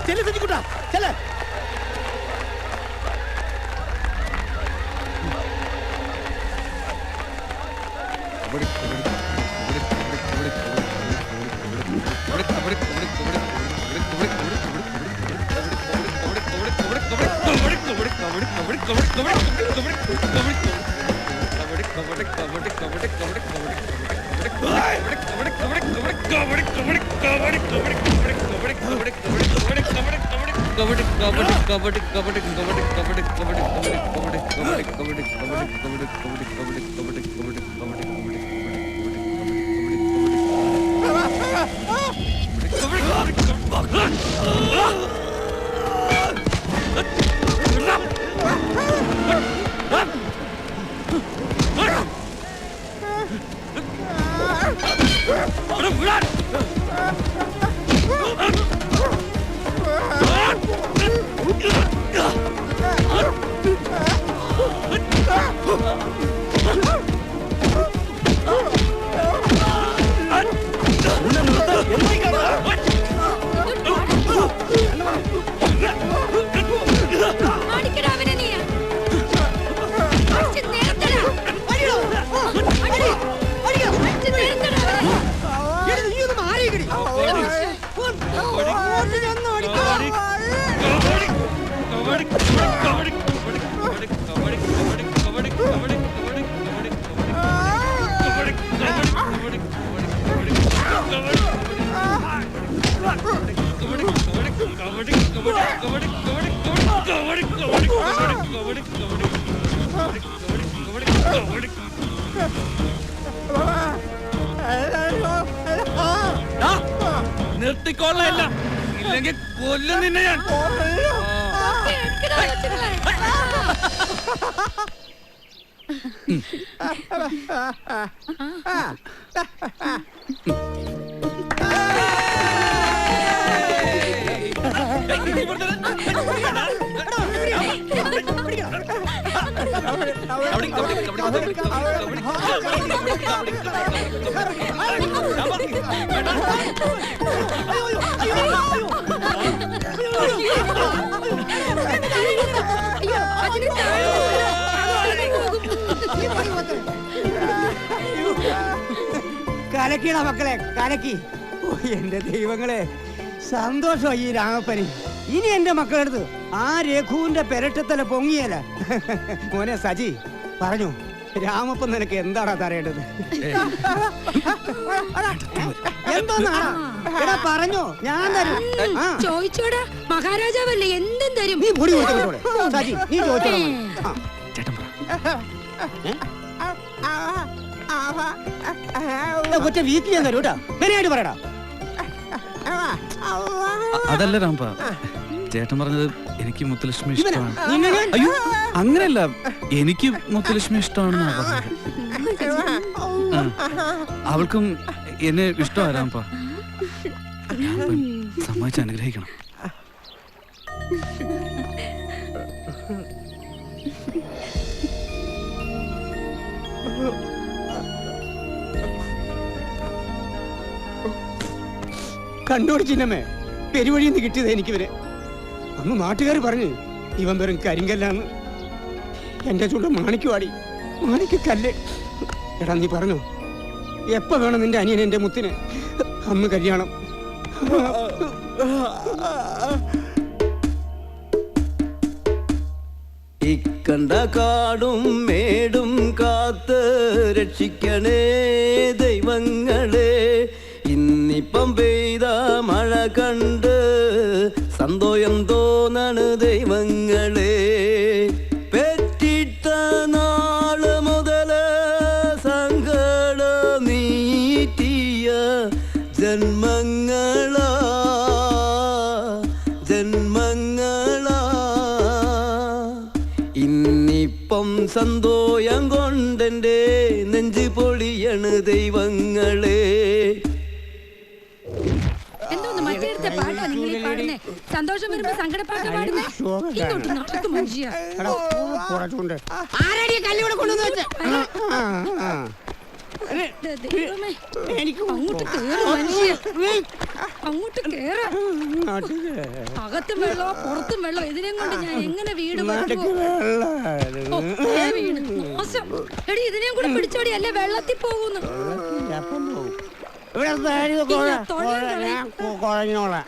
ചെല്ല് സജിക്കുട്ടാ, ചെല്ല്. നിർത്തിക്കൊള്ളല്ല, ഇല്ലെങ്കിൽ കൊല്ലും നിന്നെ ഞാൻ. കലക്കിടാ മക്കളെ, കലക്കി. ഓ എന്റെ ദൈവങ്ങളെ, സന്തോഷമായി ഈ രാമപ്പന്. ഇനി എന്റെ മക്കളെടുത്ത് ആ രഘുവിന്റെ പെരട്ടത്തല പൊങ്ങിയല്ല. മോനെ സജി പറഞ്ഞു, രാമപ്പൻ നിനക്ക് എന്താടാ തരേണ്ടത്? എന്തോന്നാ പറഞ്ഞോ, ഞാൻ തരും. ചോദിച്ചോടാ, മഹാരാജാവല്ലേ, എന്തും തരും. നീ പൊടി കൊടുത്തോളെ സജി, നീ ചോദിച്ചോളെ. ഒറ്റ വീക്കിൽ ഞാൻ തരൂ കേട്ടാ, മെനയായിട്ട് പറയടാ. അതല്ല രാംപ, ചേട്ടൻ പറഞ്ഞത് എനിക്ക് മുത്തുലക്ഷ്മി ഇഷ്ടമാണ്. അയ്യോ അങ്ങനെയല്ല, എനിക്ക് മുത്തുലക്ഷ്മി ഇഷ്ടമാണെന്നാ പറഞ്ഞത്. അവൾക്കും എന്നെ ഇഷ്ടമാണ് രാംപ. സമ്മതിച്ച് അനുഗ്രഹിക്കണം. കണ്ടോടി ചിന്നമ്മേ, പെരുവഴിയിൽ നിന്ന് കിട്ടിയത് എനിക്കിവര്. അന്ന് നാട്ടുകാർ പറഞ്ഞു ഇവൻ വെറും കരിങ്കല്ലാന്ന്. എന്റെ ചൂട് മാണിക്കുവാടി, മാണിക്കല്ല്. എടാ നീ പറഞ്ഞു, എപ്പ വേണം നിന്റെ അനിയൻ എന്റെ മുത്തിന്? അന്ന് കല്യാണം. ഇക്കണ്ട കാടും മേടും കാത്ത് രക്ഷിക്കണേ ദൈവങ്ങളെ. ഇന്നിപ്പം പെയ്ത മഴ കണ്ട് സന്തോഷം തോന്നണ് ദൈവങ്ങളെ. പെറ്റിട്ട നാള് മുതല് സങ്കട നീറ്റിയ ജന്മങ്ങളാ ജന്മങ്ങളാ. ഇന്നിപ്പം സന്തോഷം കൊണ്ടെന്റെ നെഞ്ച് പൊളിയണ് ദൈവങ്ങളെ. സന്തോഷം വരുമ്പോ സങ്കടപ്പാട്ട് പാടുന്നേ. ഇങ്ങോട്ട് നടക്കും മനുഷ്യ. ദൈവമേ, അങ്ങോട്ട് കേറ് മനുഷ്യ, അങ്ങോട്ട് കേറ്. അകത്തും വെള്ളോ പുറത്തും വെള്ളോ, ഇതിനെയും കൊണ്ട് ഞാൻ എങ്ങനെ വീട് വീട് മോശം. എടി ഇതിനെയും കൂടെ പിടിച്ചോടി, അല്ലേ വെള്ളത്തിൽ പോകുന്നു. കുഴഞ്ഞോളാം.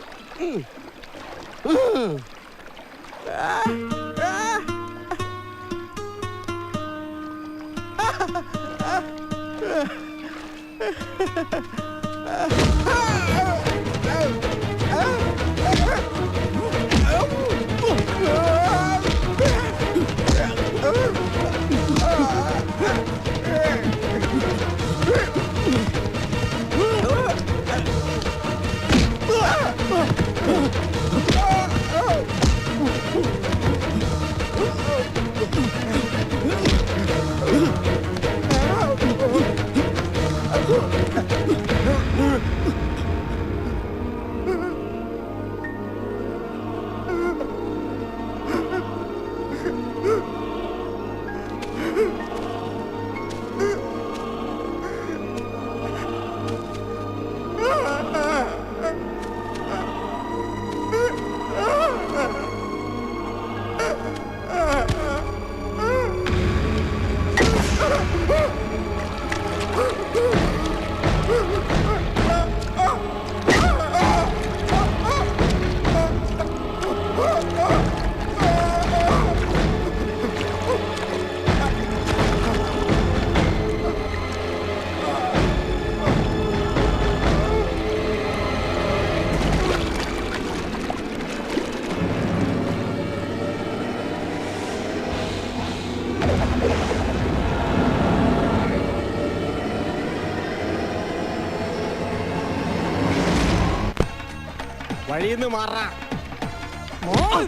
വഴിന്ന് മാറാ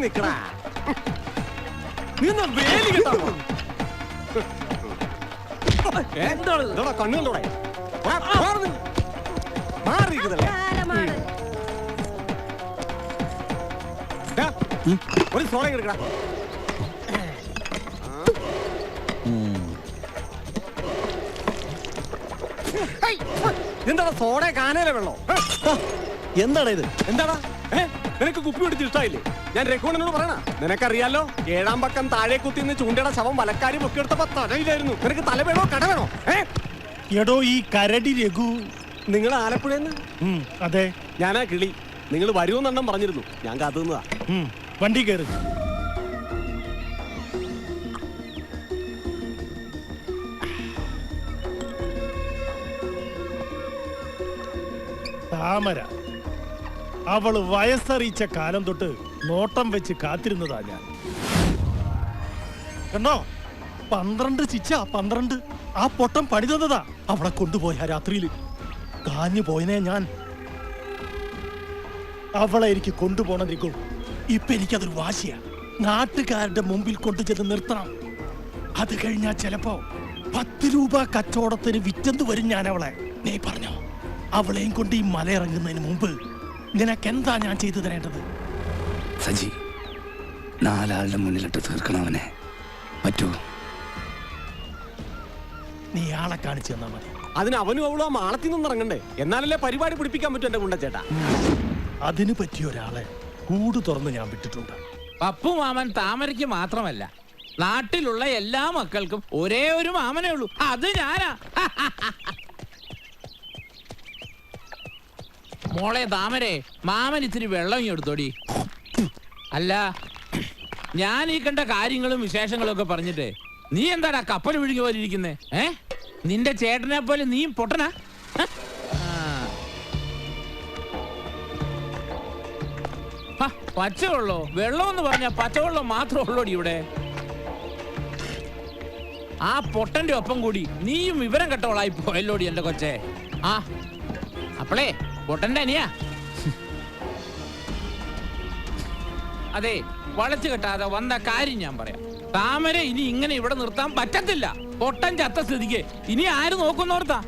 നിക്കടാ, നീ വേലി കേട്ടോ. എന്താണ് കണ്ണുകൊണ്ടോടെ മാറിയിരിക്കുന്നല്ലേ? ഒരു സോള എടുക്കടാ. എന്താണ് സോഡ കാനയിലെ വെള്ളോ? എന്താണ് ഇത്? എന്താടാ നിനക്ക് കുപ്പി പിടിച്ച് ഇഷ്ടായില്ലേ? ഞാൻ രഘുവണ്ണനോട് പറയണ, നിനക്കറിയാലോ 7-ാം പക്കം താഴെ കുത്തിന്ന് ചൂണ്ടയുടെ ശവം വലക്കാരി പൊക്കിയെടുത്തപ്പോ തലയിലായിരുന്നു. നിനക്ക് തല വേണോ കട വേണോ? എടോ ഈ കരടി രഘു നിങ്ങൾ ആലപ്പുഴന്ന്? അതെ, ഞാനാ കിളി. നിങ്ങൾ വരുമെന്നെണ്ണം പറഞ്ഞിരുന്നു, ഞാൻ കാത്തുനിന്നതാ. വണ്ടി കയറി. താമര അവള് വയസ്സറിയിച്ച കാലം തൊട്ട് നോട്ടം വെച്ച് കാത്തിരുന്നതാ ഞാൻ. കണ്ടോ 12 ശിക്ഷ 12. ആ പൊട്ടം പണി തന്നതാ. അവളെ കൊണ്ടുപോയ രാത്രിയില് കാഞ്ഞു പോയനെ ഞാൻ. അവളെ എനിക്ക് കൊണ്ടുപോകണം. ഇപ്പൊ എനിക്കതൊരു വാശിയാ. നാട്ടുകാരുടെ മുമ്പിൽ കൊണ്ടുചെന്ന് നിർത്തണം. അത് കഴിഞ്ഞാൽ ചിലപ്പോ 10 രൂപ കച്ചവടത്തിന് വിറ്റെന്ന് വരും ഞാൻ അവളെ. നീ പറഞ്ഞോ, അവളെയും കൊണ്ട് ഈ മലയിറങ്ങുന്നതിന് മുമ്പ് നിനക്കെന്താ ഞാൻ ചെയ്തു തരേണ്ടത്? സജി, 4 ആളുടെ മുന്നിലിട്ട് തീർക്കണം അവനെ. പറ്റൂ? നീ ആളെ കാണിച്ചു തന്നാ മതി. അതിന് അവനും അവളും ആ മാളത്തിൽ നിന്ന് ഇറങ്ങണ്ടേ? എന്നാലല്ലേ പരിപാടി പിടിപ്പിക്കാൻ പറ്റും എന്റെ ഗുണ്ടച്ചേട്ടാ. അതിന് പറ്റിയ ഒരാളെ കൂട് തുറന്ന് ഞാൻ വിട്ടിട്ടുണ്ട്. പപ്പു മാമൻ താമരയ്ക്ക് മാത്രമല്ല, നാട്ടിലുള്ള എല്ലാ മക്കൾക്കും ഒരേ ഒരു മാമനേ ഉള്ളൂ, അത് ഞാനാ. മോളെ താമരേ, മാമൻ ഇത്തിരി വെള്ളം എടുത്തോടി. അല്ല, ഞാൻ ഈ കണ്ട കാര്യങ്ങളും വിശേഷങ്ങളും ഒക്കെ പറഞ്ഞിട്ട് നീ എന്താടാ കപ്പൽ വിഴുങ്ങി പോലെ ഇരിക്കുന്നേ? നിന്റെ ചേട്ടനെ പോലെ നീ പൊട്ടനാ? പച്ചവെള്ളോ? വെള്ളം എന്ന് പറഞ്ഞാ പച്ചവെള്ളം മാത്രമേ ഉള്ളൂടി ഇവിടെ. ആ പൊട്ടന്റെ ഒപ്പം കൂടി നീയും വിവരം കെട്ടവളായി പോയല്ലോടി എന്റെ കൊച്ചേ. ആ അപ്പളേ പൊട്ടന്റെ അനിയാ. അതെ, വളച്ചു കെട്ടാതെ വന്ന കാര്യം ഞാൻ പറയാം. താമര ഇനി ഇങ്ങനെ ഇവിടെ നിർത്താൻ പറ്റത്തില്ല. പൊട്ടൻ ചത്ത സ്ഥിതിക്ക് ഇനി ആര് നോക്കുന്നോർത്താ?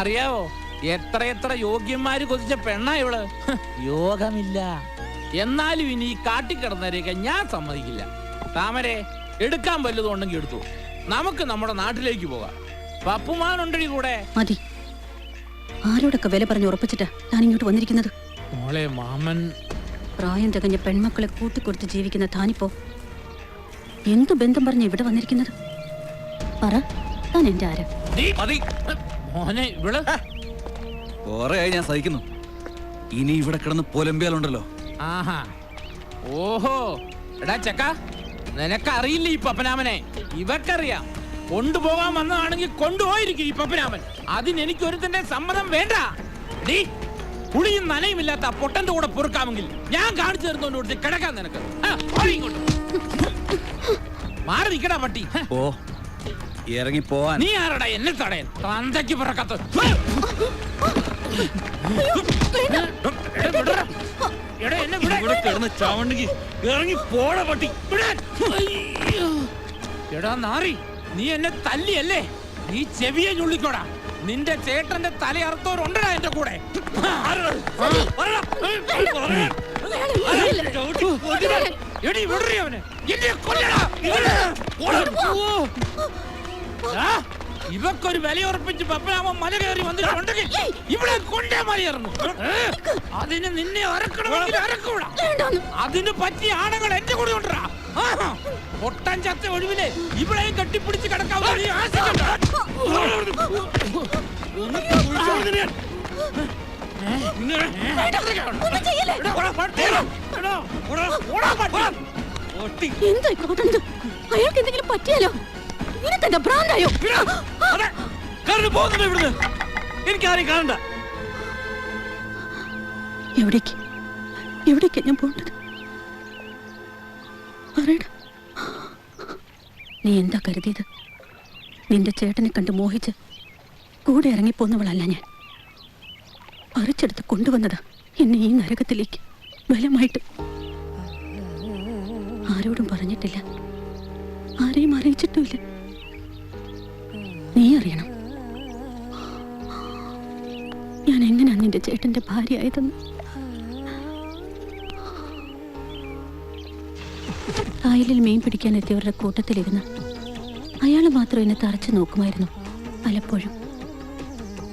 അറിയാവോ, എത്ര യോഗ്യന്മാര് കൊതിച്ച പെണ്ണാ ഇവള്. യോഗമില്ല. എന്നാലും ഇനി ഈ കാട്ടിക്കിടന്നവരെയൊക്കെ ഞാൻ സമ്മതിക്കില്ല. താമരെ, എടുക്കാൻ വല്ലതും ഉണ്ടെങ്കിൽ എടുത്തു. നമുക്ക് നമ്മുടെ നാട്ടിലേക്ക് പോകാം. പപ്പുമാനുണ്ടടി കൂടെ. മതി. ആരോടൊക്കെ വില പറഞ്ഞ് ഉറപ്പിച്ചിട്ടാ ഞാൻ ഇങ്ങോട്ട് വന്നിരിക്കുന്നത്. മോളെ, മാമൻ പ്രായം തികഞ്ഞ പെൺമക്കളെ കൂട്ടിക്കൊടുത്ത് ജീവിക്കുന്ന താനിപ്പോ എന്തു ബന്ധം പറഞ്ഞ് ഇവിടെ വന്നിരിക്കുന്നത്? പറ, താൻ എന്റെ ആരാ? മോനെ, ഇവള് കൊറേയായി ഞാൻ സഹിക്കുന്നു. ഇനി ഇവിടെ കിടന്ന് പൊലമ്പിയാലുണ്ടല്ലോ. ആഹാ, ഓഹോ. എടാ ചക്ക, നിനക്കറിയില്ല ഈ പപ്പനാമനെ. ഇവക്കറിയാം. കൊണ്ടുപോകാൻ വന്നതാണെങ്കിൽ കൊണ്ടുപോയിരിക്കും ഈ പപ്പനാമൻ. അതിനെനിക്ക് ഒരുത്തന്റെ സമ്മതം വേണ്ട. നീ പുളിയും നനയുമില്ലാത്ത പൊട്ടന്റെ കൂടെ പൊറുക്കാമെങ്കിൽ ഞാൻ കാണിച്ചു തരുന്നോണ്ട് കിടക്കാൻ നിനക്ക്. മാറി നിൽക്കടാ പട്ടി. ഓ, ഇറങ്ങി പോവാൻ. നീ ആരടാ എന്നെ തടയാൻ? തന്തയ്ക്ക് പിറക്കത്ത്. ഇറങ്ങി പോട പട്ടി. എടാ നാറി, നീ എന്നെ തല്ലിയല്ലേ? നീ ചെവിയെ ഞുള്ളിക്കോടാ. നിന്റെ ചേട്ടന്റെ തല അറുത്തവരുണ്ടടാ എന്റെ കൂടെ. ഇവക്കൊരു വിലയുറപ്പിച്ച് പപ്പനാമൻ മല കയറി വന്നിട്ടുണ്ടെങ്കിൽ ഇവിടെ കൊണ്ടേ മലയേറുന്നു. അതിന് നിന്നെ അറക്കണമെങ്കിൽ അറക്കൂടാ. അതിന് പറ്റിയ ആണുങ്ങൾ എന്റെ കൂടെ ഉണ്ടാ. പൊട്ടൻ ചത്ത ഒഴിവില് ഇവിടെയും കെട്ടിപ്പിടിച്ച് കിടക്കാവുന്ന അയാൾക്ക് എന്തെങ്കിലും പറ്റിയാലോ? നിനക്കെന്താ ഭ്രാന്തായോ? എനിക്കാരെയും കാണണ്ട. എവിടേക്കാ ഞാൻ പോണ്ടത്? പറയടാ. നീ എന്താ കരുതിയത്? നിന്റെ ചേട്ടനെ കണ്ട് മോഹിച്ച് കൂടെ ഇറങ്ങിപ്പോന്നവളല്ല ഞാൻ. പറിച്ചെടുത്ത് കൊണ്ടുവന്നതാ എന്നെ ഈ നരകത്തിലേക്ക് ബലമായിട്ട്. ആരോടും പറഞ്ഞിട്ടില്ല, ആരെയും അറിയിച്ചിട്ടുമില്ല. നീ അറിയണം ഞാൻ എങ്ങനെയാ നിന്റെ ചേട്ടന്റെ ഭാര്യയായതെന്ന്. കായലിൽ മീൻ പിടിക്കാൻ എത്തിയവരുടെ കൂട്ടത്തിലിരുന്ന് അയാൾ മാത്രം എന്നെ തറച്ചു നോക്കുമായിരുന്നു പലപ്പോഴും.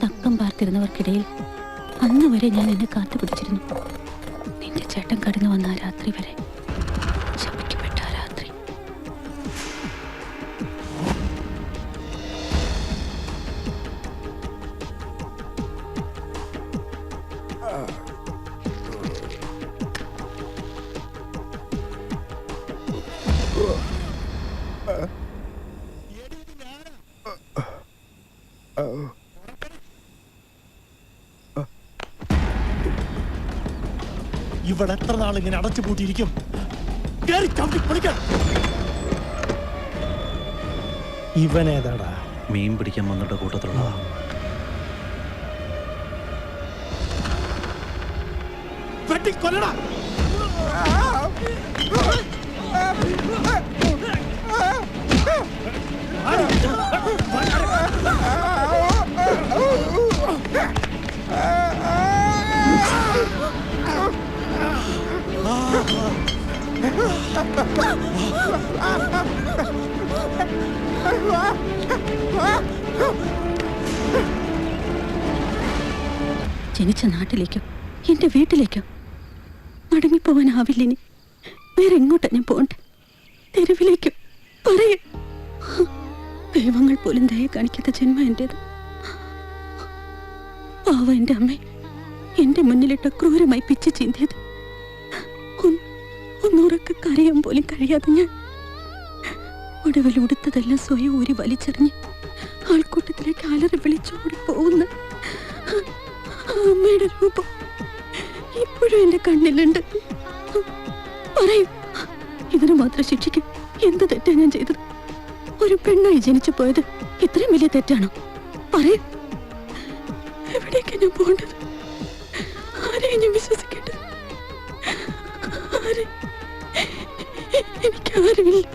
തക്കം പാർത്തിരുന്നവർക്കിടയിൽ അന്ന് വരെ ഞാൻ എന്നെ കാത്തുപിടിച്ചിരുന്നു. നിന്റെ ചേട്ടൻ കടന്നു വന്ന ആ രാത്രി വരെ, ശപിക്കപ്പെട്ട ആ രാത്രി. ഇവിടെ എത്ര നാൾ ഇങ്ങനെ അടച്ചു പൂട്ടിയിരിക്കും? ഇവനേതാടാ? മീൻ പിടിക്കാൻ വന്നിട്ട് കൂട്ടത്തിലുള്ള വെട്ടിക്കൊല്ലടാ. ജനിച്ച നാട്ടിലേക്കോ എന്റെ വീട്ടിലേക്കോ മടങ്ങിപ്പോവാനാവില്ലിനി. വേറെ എങ്ങോട്ടാ ഞാൻ പോണ്ടേ? തെരുവിലേക്കോ? പറയ. ദൈവങ്ങൾ പോലും ദയ കാണിക്കാത്ത ജന്മ എന്റേത്. പാവ എന്റെ അമ്മ എന്റെ മുന്നിലിട്ട ക്രൂരമായി പിച്ച് ചീന്തിയത്. ഒന്നുറക്കെ കരയാൻ പോലും കഴിയാതെ ഞാൻ ഒടുവിൽ ഉടുത്തതെല്ലാം സ്വയം ഊരി വലിച്ചെറിഞ്ഞ് ആൾക്കൂട്ടത്തിലേക്ക് അലറി വിളിച്ചോടി പോകുന്ന അമ്മയുടെ രൂപം ഇപ്പോഴും എന്റെ കണ്ണിലുണ്ട്. പറയൂ, ഇതിന് മാത്രം ശിക്ഷിക്കും എന്ത് തെറ്റാ ഞാൻ ചെയ്തത്? ഒരു പെണ്ണായി ജനിച്ചു പോയത് ഇത്രയും വലിയ തെറ്റാണോ? പറയൂ, എവിടേക്കാ ഞാൻ പോകേണ്ടത്? ആരെയും ഞാൻ വിശ്വസിക്കേണ്ടത്? എനിക്കാരുമില്ല.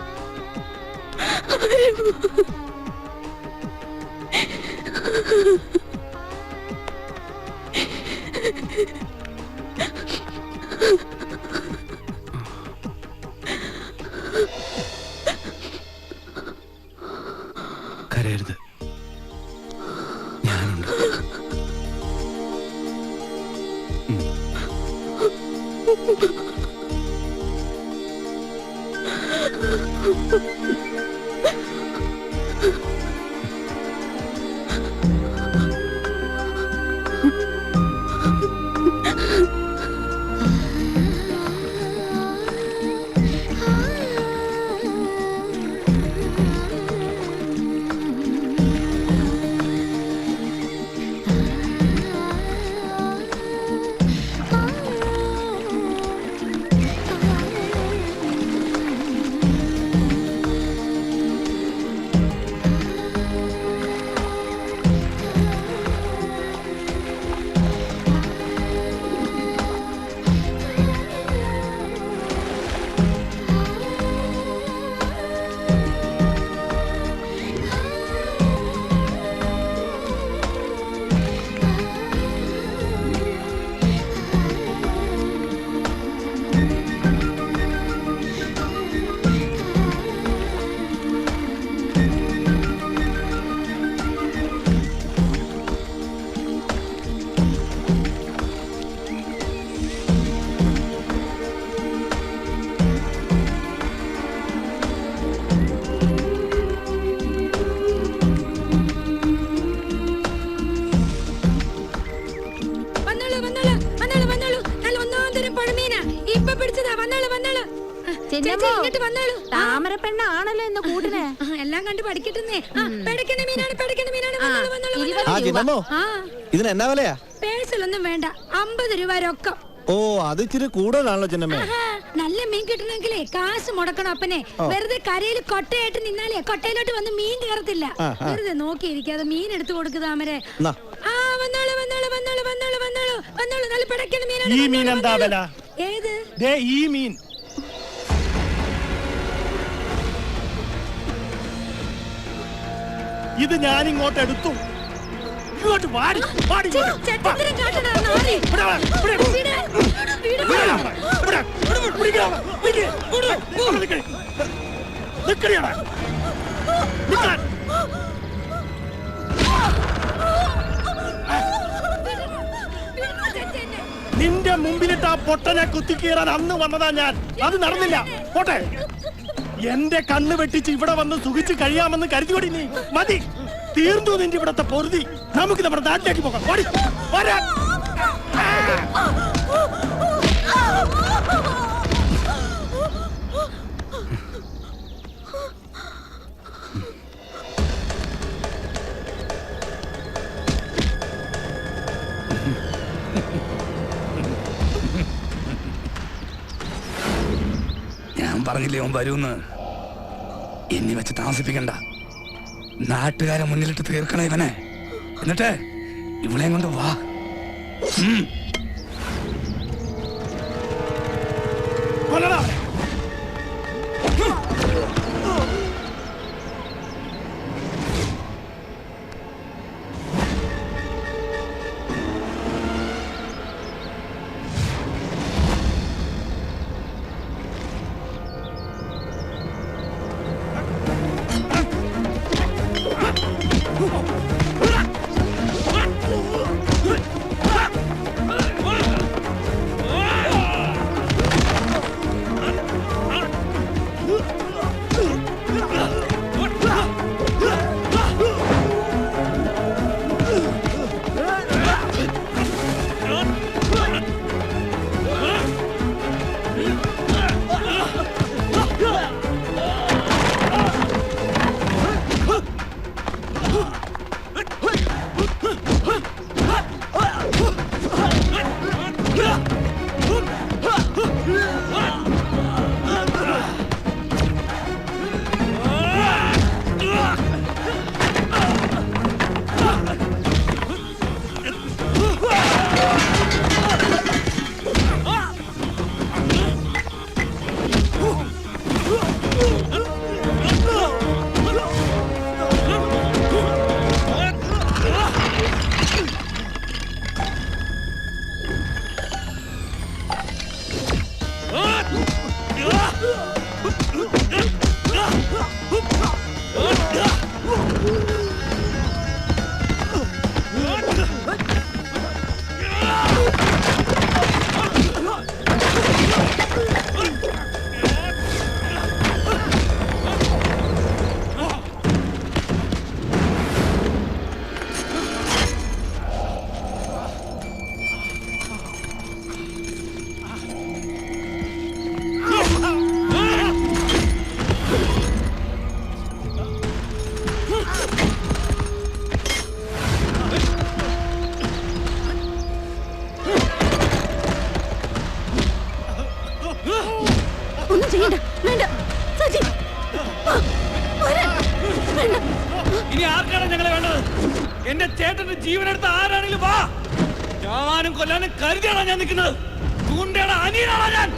താമര പെണ്ണാണല്ലോ ഇന്ന് കൂട്ടിന് എല്ലാം കണ്ട് പഠിക്കട്ടെ. ഇതിന് എന്നാ വിലയാ? പേഴ്സിലൊന്നും വേണ്ട, 50 രൂപ രൊക്കം. ഓ, അത് ഇച്ചിരി കൂടുതലാണല്ലോ ചിന്നമ്മേ. നല്ല മീൻ കിട്ടണമെങ്കിലേ കാശ് മുടക്കണം അപ്പനെ. വെറുതെ കരയിൽ കൊട്ടയായിട്ട് നിന്നാലേ കൊട്ടയിലോട്ട് വന്ന് മീൻ കയറത്തില്ല. വെറുതെ നോക്കിയിരിക്കാതെ മീൻ എടുത്തു കൊടുക്കുക താമരെ. ഈ മീൻ എന്താ വില? ഏത്? ഈ മീൻ ഇത് ഞാൻ ഇങ്ങോട്ട് എടുത്തു. ഇങ്ങോട്ട് വാടി വാടി. നിന്റെ മുമ്പിലിട്ട് ആ പൊട്ടനെ കുത്തിക്കീറാൻ അന്ന് വന്നതാ ഞാൻ. അത് നടന്നില്ല. പോട്ടെ, എന്റെ കണ്ണ് വെട്ടിച്ച് ഇവിടെ വന്ന് സുഖിച്ച് കഴിയാമെന്ന് കരുതിയോടി നീ. മതി, തീർന്നു നിന്റെ ഇവിടത്തെ പൊറുതി. നമുക്ക് നമ്മുടെ നാട്ടിലേക്ക് പോകാം. ഞാൻ പറഞ്ഞില്ലേ അവൻ വരൂന്ന്. എന്നെ വെച്ച് താമസിപ്പിക്കണ്ട. നാട്ടുകാരെ മുന്നിലിട്ട് തീർക്കണ ഇവനെ. എന്നിട്ട് ഇവളെയും കൊണ്ട് വാ. എന്റെ ചേട്ടന്റെ ജീവനെടുത്ത ആരാണെങ്കിലും വാ. ഞാനും കൊല്ലാനും കരുതിയാണോ ഞാൻ നിൽക്കുന്നത്? ചൂണ്ടയുടെ അനിയനാണോ ഞാൻ?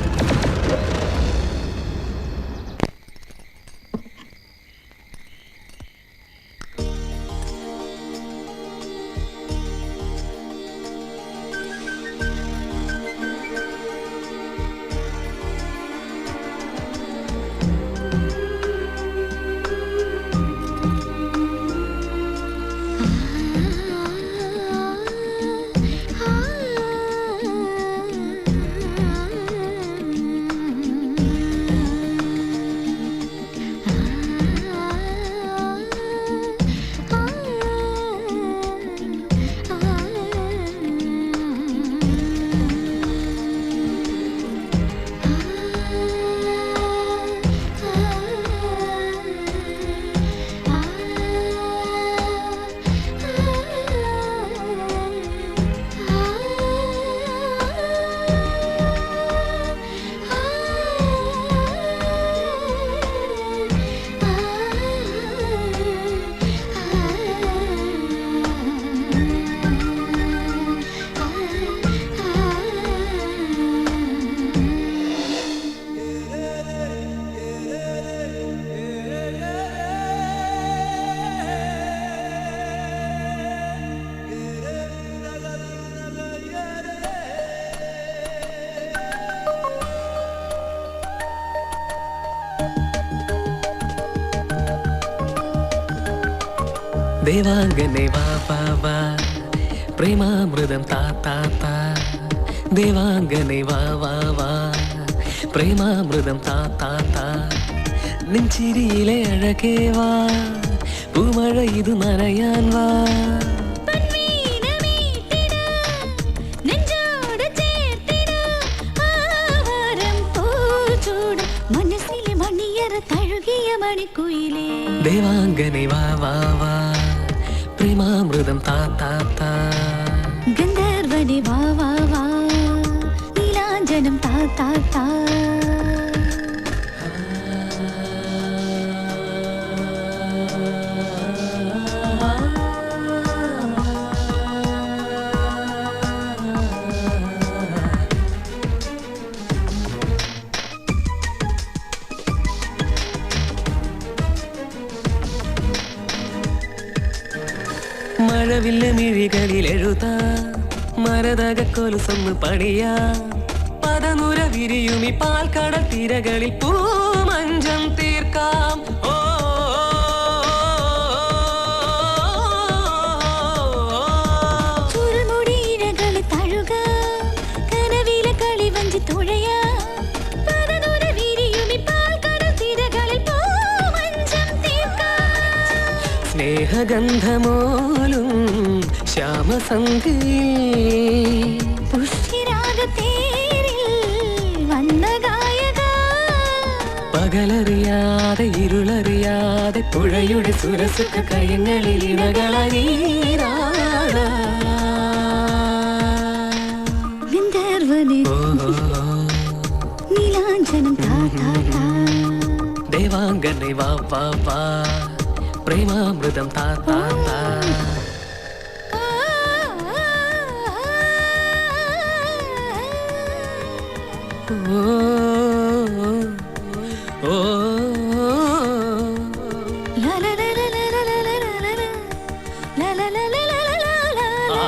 ദേവാംഗനെ വാ വാ വാ പ്രേമാമൃതം താ താ താ ദേവാംഗനെ വാ വാ വാ പ്രേമാമൃതം താ താ താ നെഞ്ചിരിയിലെ അഴകേ വാ പൂമഴ ഇത് നനയാൻ വാ ദേവാംഗനെ വാ വാ വാ പ്രേമാമൃതം താ താ താ ഗന്ധർവനെ വാ വാ വാ നീലാഞ്ജനം താ താ താ മഴവില്ല് മിഴികളിൽ എഴുതാ മരതക കൊലുസൊന്ന് പണിയാ പദനുര വിരിയുമി പാൽക്കടൽ തിരകളിൽ പൂമഞ്ചം തീർക്കാം ഓ ചുരുമുടിയിഴകളിൽ തഴുക കനവിലെ കളിവഞ്ചി തുഴയാ പദനുര വിരിയുമി പാൽക്കടൽ തിരകളിൽ പൂമഞ്ചം തീർക്കാം സ്നേഹഗന്ധമോലും ശ്യാമസന്ധിയിൽ പുഷ്ടിരാഗത്തേരിൽ വന്ന ഗായക പകലറിയാതെ ഇരുളറിയാതെ പുഴയുടെ സുരസുഖ കയങ്ങളിൽ ഇണകളീരാട ഗന്ധർവനെ നീലാഞ്ജനം താ താ താ ദേവാംഗനെ വാ വാ വാ പ്രേമാമൃതം താ താ താ ഓ ഓ ലാ ലാ ലാ ലാ ലാ ലാ ലാ ലാ ലാ ലാ ലാ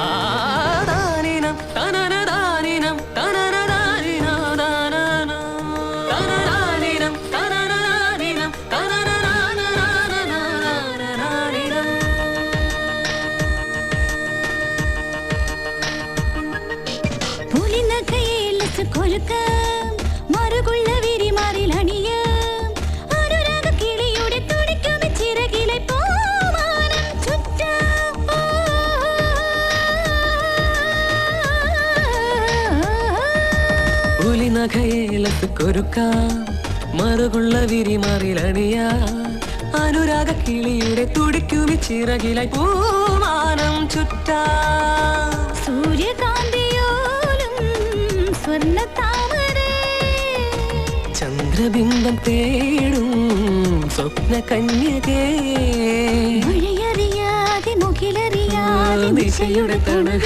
ദാനിനം തനനദാനിനം തനനദാനിനം ദാനനം തനനദാനിനം തനനദാനിനം തനനദാനിനം പുലിനകയിലസ് കൊലുക്കാം മറുകുള്ള വിരിമാറിൽ അണിയാം അനുരാഗ കിളിയുടെ തുടിക്കും ചിറകിലെ പൂമാനം ചുറ്റാം പുലിനഖയേലത്ത് കൊരുക്കാം മറുകുള്ള വിരിമാറിലണിയാ അനുരാഗ കിളിയുടെ തുടിക്കുമി ചിറകിലായി പൂമാനം ചുറ്റാ സൂര്യകാന്തിയോലും സ്വർണ്ണ താമരേ ചന്ദ്രബിംബം തേടും സ്വപ്ന കന്യകേ മഴയറിയാതെ മുകിലറിയാതെ നിശയുടെ തണൽ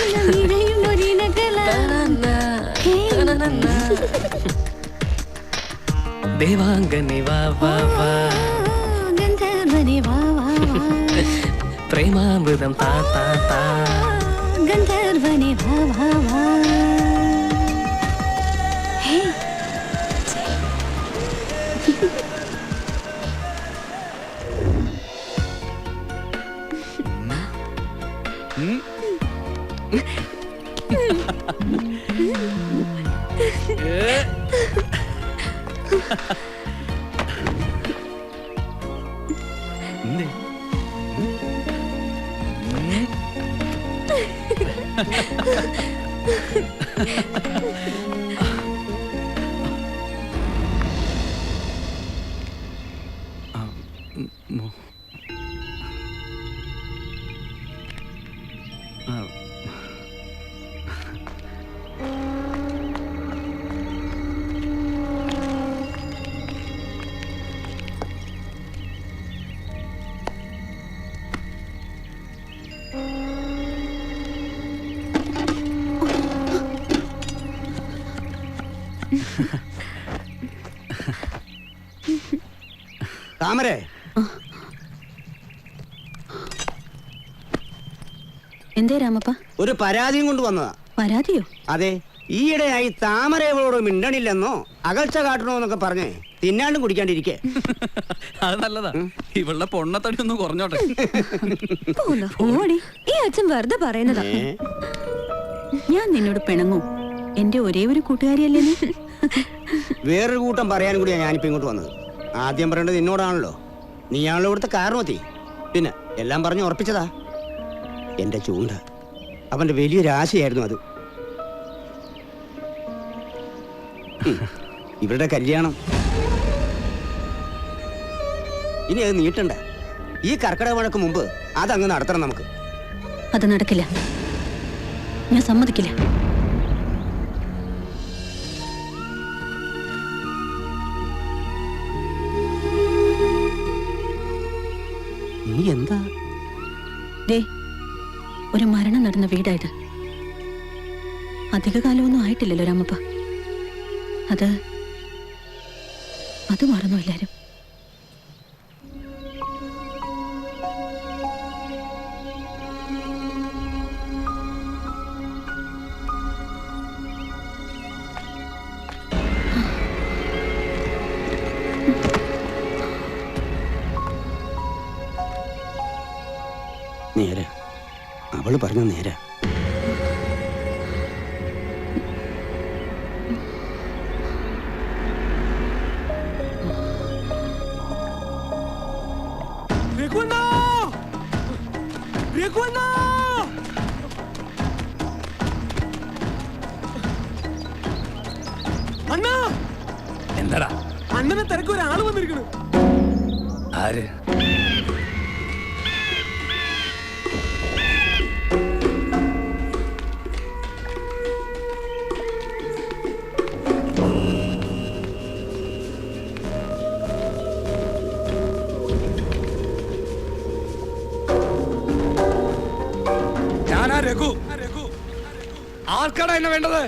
ദേവാംഗനെ വാ വാ വാ പ്രേമാമൃതം താ താ താ ഗന്ധർവനെ വാ വാ വാ. താമരേ, എന്തേ രാമപ്പ? ഒരു പരാതിയും കൊണ്ട് വന്നതാ. പരാതിയോ? അതെ, ഈയിടെയായി താമര ഇവളോട് മിണ്ടണില്ലെന്നോ അകൽച്ച കാട്ടണോന്നൊക്കെ പറഞ്ഞ് തിന്നാണ്ടും കുടിക്കാണ്ടിരിക്കേ. അത് നല്ലതാ, ഇവളുടെ പൊണ്ണത്തടി ഒന്ന് കുറഞ്ഞോട്ടെ. ഈ അച്ഛൻ വെറുതെ പറയുന്നതാ. ഞാൻ നിന്നോട് പിണങ്ങൂ? എന്റെ ഒരേ ഒരു കൂട്ടുകാരിയല്ലേ നീ? വേറൊരു കൂട്ടം പറയാനും കൂടിയാ ഞാനിപ്പോ ഇങ്ങോട്ട് വന്നത്. ആദ്യം പറയേണ്ടത് നിന്നോടാണല്ലോ. നീയാണല്ലോ ഇവിടുത്തെ കാരണമത്തി. പിന്നെ എല്ലാം പറഞ്ഞു ഉറപ്പിച്ചതാ. എന്റെ ചൂണ്ട അവന്റെ വലിയൊരു ആശയായിരുന്നു അത്. ഇവരുടെ കല്യാണം ഇനി അത് നീട്ടണ്ട. ഈ കർക്കിടക മഴക്ക് മുമ്പ് അതങ്ങ് നടത്തണം നമുക്ക്. അത് നടക്കില്ല, ഞാൻ സമ്മതിക്കില്ല. നീ എന്താ? ദേ, ഒരു മരണം നടന്ന വീടായത്. അധിക കാലമൊന്നും ആയിട്ടില്ലല്ലോ രാമപ്പ. അത് മറന്നു എല്ലാരും. നേരെ അവള് പറഞ്ഞ നേരെ. എന്താടാ അണ്ണനെ തിരക്ക് ഒരാള് വന്നിരിക്കണു. ആര്? ഞാനാ രഘു. ആർക്കാടാ എന്നെ വേണ്ടത്?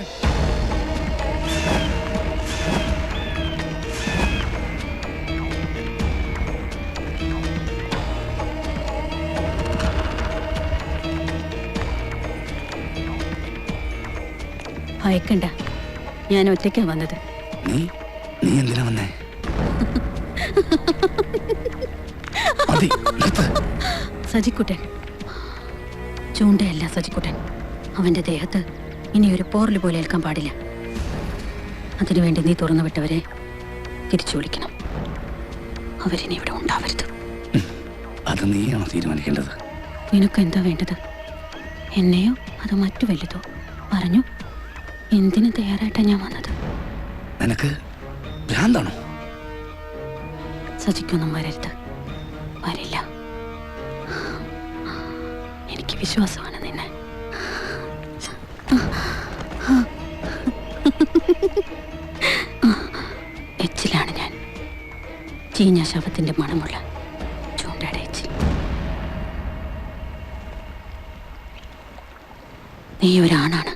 ഭയക്കണ്ട, ഞാൻ ഒറ്റയ്ക്കാ വന്നത്. നീ എന്തിനാ വന്നേ? മതി, നിർത്ത്. സജിക്കുട്ടൻ, ചൂണ്ടയല്ല സജിക്കുട്ടൻ. അവന്റെ ദേഹത്ത് ഇനി ഒരു പോറല് പോലെ ഏൽക്കാൻ പാടില്ല. അതിനുവേണ്ടി നീ തുറന്നു വിട്ടവരെ തിരിച്ചു വിളിക്കണം. അവരിനി ഇവിടെ ഉണ്ടാവരുത്. അത് നീയാണോ തീരുമാനിക്കേണ്ടത്? നിനക്ക് എന്താ വേണ്ടത്? എന്നെയോ അതോ മറ്റു വലുതോ? പറഞ്ഞു. എന്തിനു തയ്യാറായിട്ടാ ഞാൻ വന്നത്? നിനക്ക് ഭ്രാന്താണോ? സജിക്കൊന്നും വരരുത്, വരില്ല. എനിക്ക് വിശ്വാസമാണ് നിന്നെ. എച്ചിലാണ് ഞാൻ, ചീഞ്ഞ ശവത്തിന്റെ മണമുള്ള ചൂണ്ടയുടെ എച്ചിൽ. നീ ഒരാണാണ്.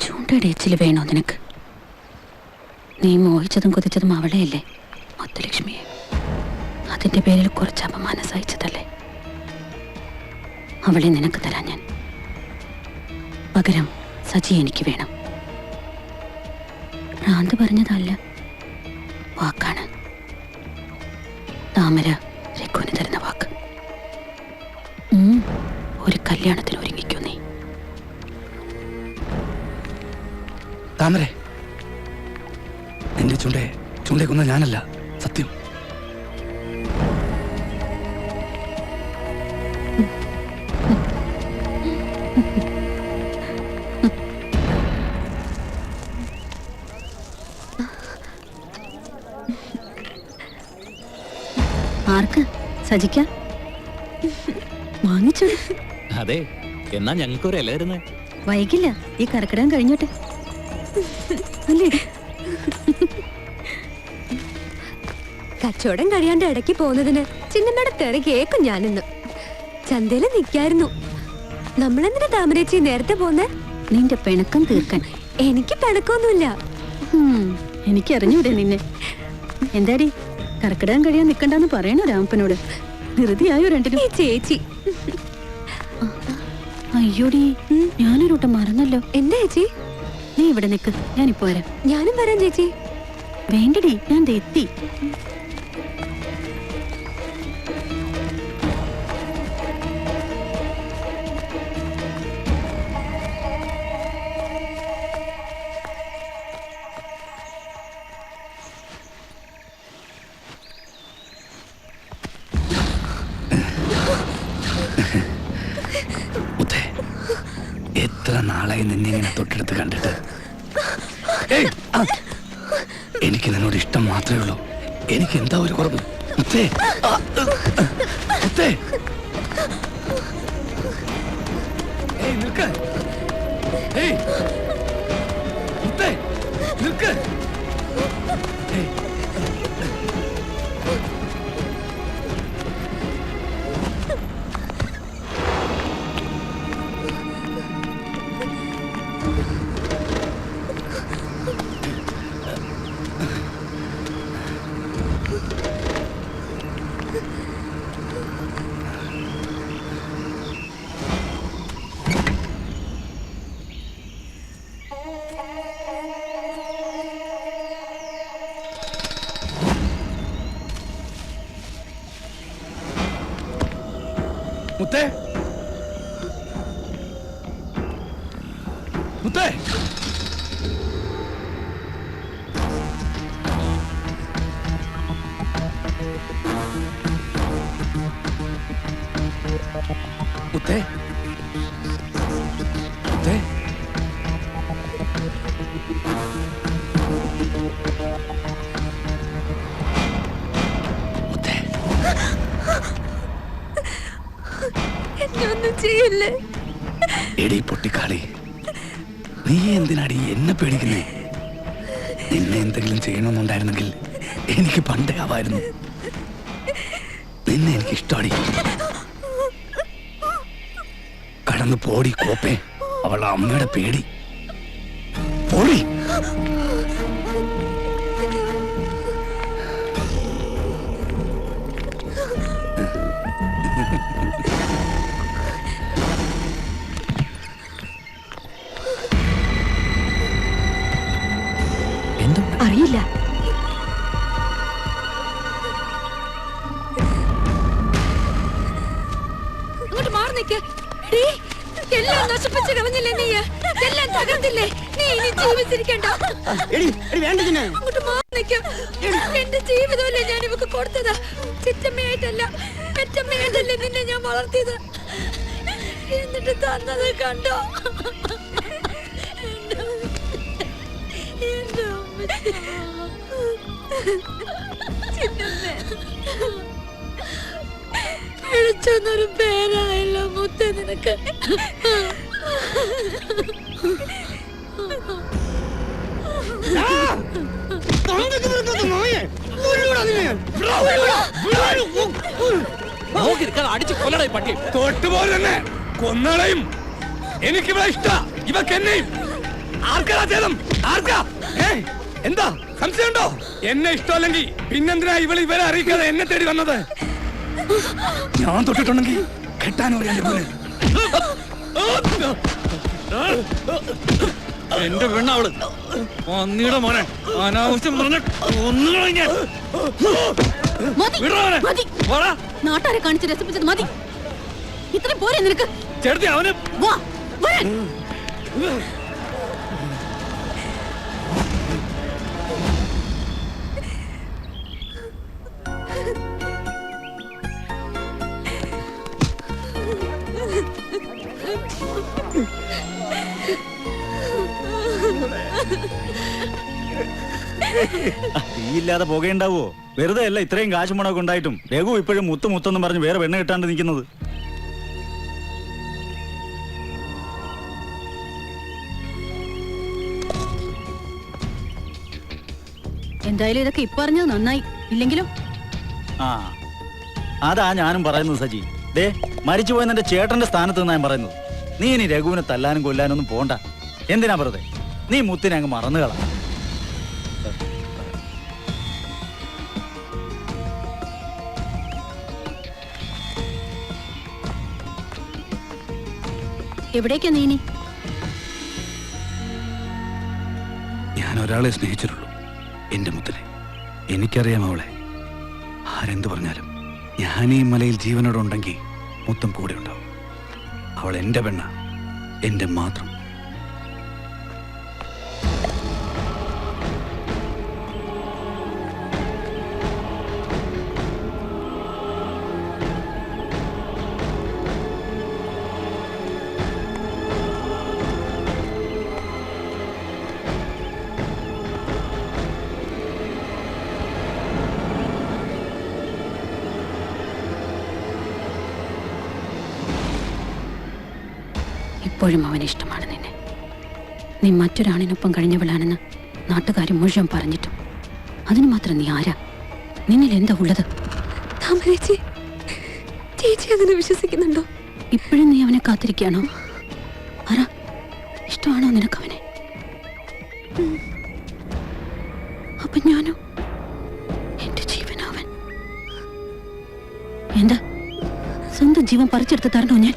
ചൂണ്ടയുടെ എച്ചിൽ വേണോ നിനക്ക്? നീ മോഹിച്ചതും കൊതിച്ചതും അവളെയല്ലേ, മുത്തുലക്ഷ്മിയെ. അതിന്റെ പേരിൽ കുറച്ച് അപമാനം സഹിച്ചതല്ലേ. അവളെ നിനക്ക് തരാൻ ഞാൻ. പകരം സജി എനിക്ക് വേണം. ഭ്രാന്ത് പറഞ്ഞതല്ല, വാക്കാണ്. താമര രഘുവിന് തരുന്ന വാക്ക്. ഒരു കല്യാണത്തിന് ഒരുങ്ങിക്കോ നീ. താമരെ, നിന്റെ ചൂണ്ടയെ കൊന്ന ഞാനല്ല, സത്യം. ആർക്ക്? സജിക്ക? വാങ്ങിച്ചോ. അതെ, എന്നാ ഞങ്ങൾക്കൊരു ഇല തരുന്നേ. വൈകില്ല, ഈ കറക്കിടാൻ കഴിഞ്ഞോട്ടെ. കച്ചവടം കഴിയാണ്ട് ഇടയ്ക്ക് പോകുന്നതിന് ചിന്നമ്മയുടെ തെറി കേക്കും ഞാനിന്ന്. ചന്തയില് നിക്കായിരുന്നു. നമ്മളെന്തിനാ താമരേച്ചി നേരത്തെ പോന്നെ? നിന്റെ പിണക്കം തീർക്കാൻ. എനിക്ക് പിണക്കൊന്നുമില്ല. എനിക്കറിഞ്ഞൂടെ നിന്നെ. എന്താടി, കറക്കിടാൻ കഴിയാൻ നിക്കണ്ടെന്ന് പറയണോ രാമപ്പനോട്? ധൃതിയായോ രണ്ടിനും? ചേച്ചി, അയ്യോടി, ഞാനൊരുട്ടം മറന്നല്ലോ. എന്താ ചേച്ചി? നീ ഇവിടെ നിക്ക്, ഞാനിപ്പോ വരാം. ഞാനും വരാം ചേച്ചി. വേണ്ടടി, ഞാൻ എത്തി. എത്ര നാളായി നിന്നെ ഇങ്ങനെ തൊട്ടടുത്ത് കണ്ടിട്ട്. എനിക്ക് നിന്നോട് ഇഷ്ടം മാത്രമേ ഉള്ളൂ. എനിക്ക് എന്താ ഒരു കുറവ്? മുത്തേ, മുത്തേ, നിൽക്ക്. മുത്തേ, നിൽക്ക്. മുത്തേ, മുത്തേ, മുത്തേ, മുത്തേ, ഒന്നും ചെയ്യല്ലേ. എടി പൊട്ടിക്കാളി, നീ എന്തിനാടി എന്നെ പേടിക്കുന്നേ? നിന്നെ എന്തെങ്കിലും ചെയ്യണമെന്നുണ്ടായിരുന്നെങ്കിൽ എനിക്ക് പണ്ടേ ആവായിരുന്നു. നിന്നെ എനിക്ക് ഇഷ്ടമാടി. കടന്നു പോടി കോപ്പേ, അവളുടെ അമ്മയുടെ പേടി. പോടി. അറിയില്ല. ഇങ്ങോട്ട് മാറി നിൽക്ക്. എല്ലാം നശിപ്പിച്ച് കളഞ്ഞില്ലേ നീ? എല്ലാം തകർത്തില്ലേ നീ? ഇനി ജീവിച്ചിരിക്കണ്ട. അങ്ങോട്ട് മാറി നിൽക്ക്. എന്റെ ജീവിതമല്ലേ ഞാൻ ഇവക്ക് കൊടുത്തത്. ചിറ്റമ്മയായിട്ടല്ല, പെറ്റമ്മയായിട്ടല്ലേ നിന്നെ ഞാൻ വളർത്തിയത്. എന്നിട്ട് തന്നത് കണ്ടോ? വിളിച്ചൊന്നൊരു പേരായല്ലോ മുത്തേ നിനക്ക്. അടിച്ചു കൊല്ലടേ പട്ടി. തൊട്ടുപോലെ തന്നെ കൊന്നളയും. എനിക്കിവിടെ ഇഷ്ട. ഇവക്ക് എന്നെയും. ആർക്കാ ചെയ്തം? ആർക്കാ? എന്താ സംശയമുണ്ടോ? എന്നെ ഇഷ്ടമല്ലെങ്കിൽ പിന്നെന്തിനാ ഇവരെ അറിയിക്കാതെ എന്നെ തേടി വന്നത്? ഞാൻ തൊട്ടിട്ടുണ്ടെങ്കിൽ കെട്ടാനോ എന്റെ പെണ്ണവള് പന്നിയുടെ മോനെ അനാവശ്യം പറഞ്ഞ നാട്ടാരെ കാണിച്ച് രസിപ്പിച്ചത് മതി. ഇത്രയും പോരെ നിനക്ക്? ചേർത്തി അവന് തീയില്ലാതെ പുകയുണ്ടാവോ? വെറുതെ അല്ല ഇത്രയും കാശ് മുടക്കം ഉണ്ടായിട്ടും രഘു ഇപ്പോഴും മുത്തെന്ന് പറഞ്ഞ് വേറെ പെണ്ണ് കിട്ടാണ്ട് നിൽക്കുന്നത്. എന്തായാലും ഇതൊക്കെ ഇപ്പൊ അറിഞ്ഞത് നന്നായി. ഇല്ലെങ്കിലും ആ അതാ ഞാനും പറയുന്നത് സജി. ദേ മരിച്ചുപോയ എന്റെ ചേട്ടന്റെ സ്ഥാനത്ത് നിന്നാ ഞാൻ പറയുന്നത്. നീ ഇനി രഘുവിനെ തല്ലാനും കൊല്ലാനും ഒന്നും പോണ്ട. എന്തിനാ വെറുതെ? നീ മുത്തിനെ അങ്ങ് മറന്നുകളാ. എവിടേക്കാ നീ? ഞാൻ ഒരാളെ സ്നേഹിച്ചിട്ടുള്ളൂ, എന്റെ മുത്തിനെ. എനിക്കറിയാം അവളെ. ആരെന്ത് പറഞ്ഞാലും ഞാൻ ഈ മലയിൽ ജീവനോടെ ഉണ്ടെങ്കിൽ മുത്തും കൂടെ ഉണ്ടാവും. അവൾ എന്റെ പെണ്ണ, എന്റെ മാത്രം. ഇപ്പോഴും അവന് ഇഷ്ടമാണ് നിന്നെ. നീ മറ്റൊരാണിനൊപ്പം കഴിഞ്ഞവളാണെന്ന് നാട്ടുകാർ മുഴുവൻ പറഞ്ഞിട്ടും അതിന് മാത്രം നീ ആരാ? നിന്നിൽ എന്താ ഉള്ളത്? ചേച്ചി അങ്ങനെ വിശ്വസിക്കുന്നുണ്ടോ? ഇപ്പോഴും നീ അവനെ കാത്തിരിക്കുകയാണോ? ആരാ ഇഷ്ടമാണോ നിനക്കവനെ? അപ്പൊ ഞാനോ? എന്റെ ജീവനവൻ. എന്താ സ്വന്തം ജീവൻ പറിച്ചെടുത്ത് തരണോ ഞാൻ?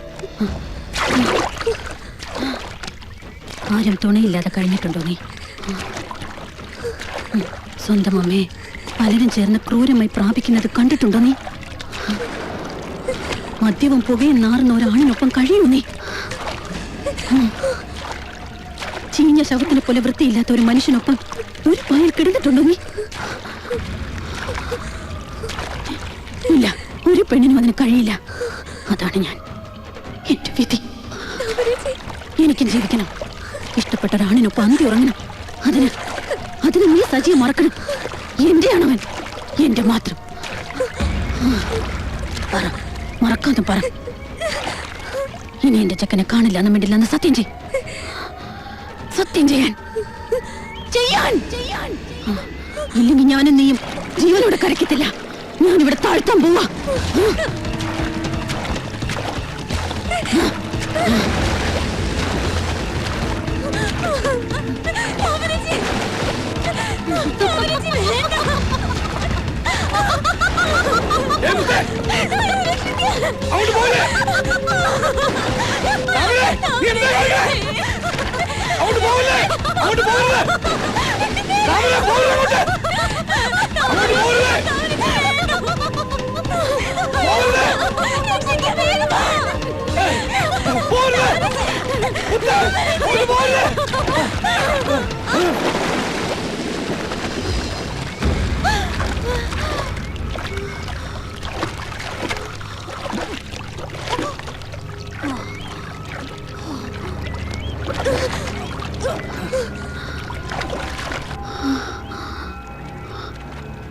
ആരും തുണയില്ലാതെ കഴിഞ്ഞിട്ടുണ്ടോ നീ? സ്വന്തം അമ്മയെ പലരും ചേർന്ന് ക്രൂരമായി പ്രാപിക്കുന്നത് കണ്ടിട്ടുണ്ടോ നീ? മദ്യവും പുകയും നാറുന്ന ഒരാണിനൊപ്പം കഴിയൂ നീ? ചീഞ്ഞ ശവത്തിനെ പോലെ വൃത്തിയില്ലാത്ത ഒരു മനുഷ്യനൊപ്പം ഒരു പായൽ കിടന്നിട്ടുണ്ടോ നീ? ഇല്ല, ഒരു പെണ്ണിനും അതിന് കഴിയില്ല. അതാണ് ഞാൻ. എന്റെ വിധി. എനിക്കും ജീവിക്കണം. ഇഷ്ടപ്പെട്ട ഒരാണിനൊപ്പം അന്തി ഉറങ്ങണം. അതിന് നീ സജിയെ മറക്കണം. എന്റെയാണവൻ, എന്റെ മാത്രം. പറ, മറക്കാന്ന് പറ. ഇനി എന്റെ ചെക്കനെ കാണില്ല എന്ന് വേണ്ടില്ല എന്ന് സത്യം ചെയ്. സത്യം ചെയ്യാൻ ഇല്ലെങ്കിൽ ഞാനും നീയും ജീവനോടെ കരക്കത്തില്ല. ഞാനിവിടെ താഴ്ത്താൻ പോവാ.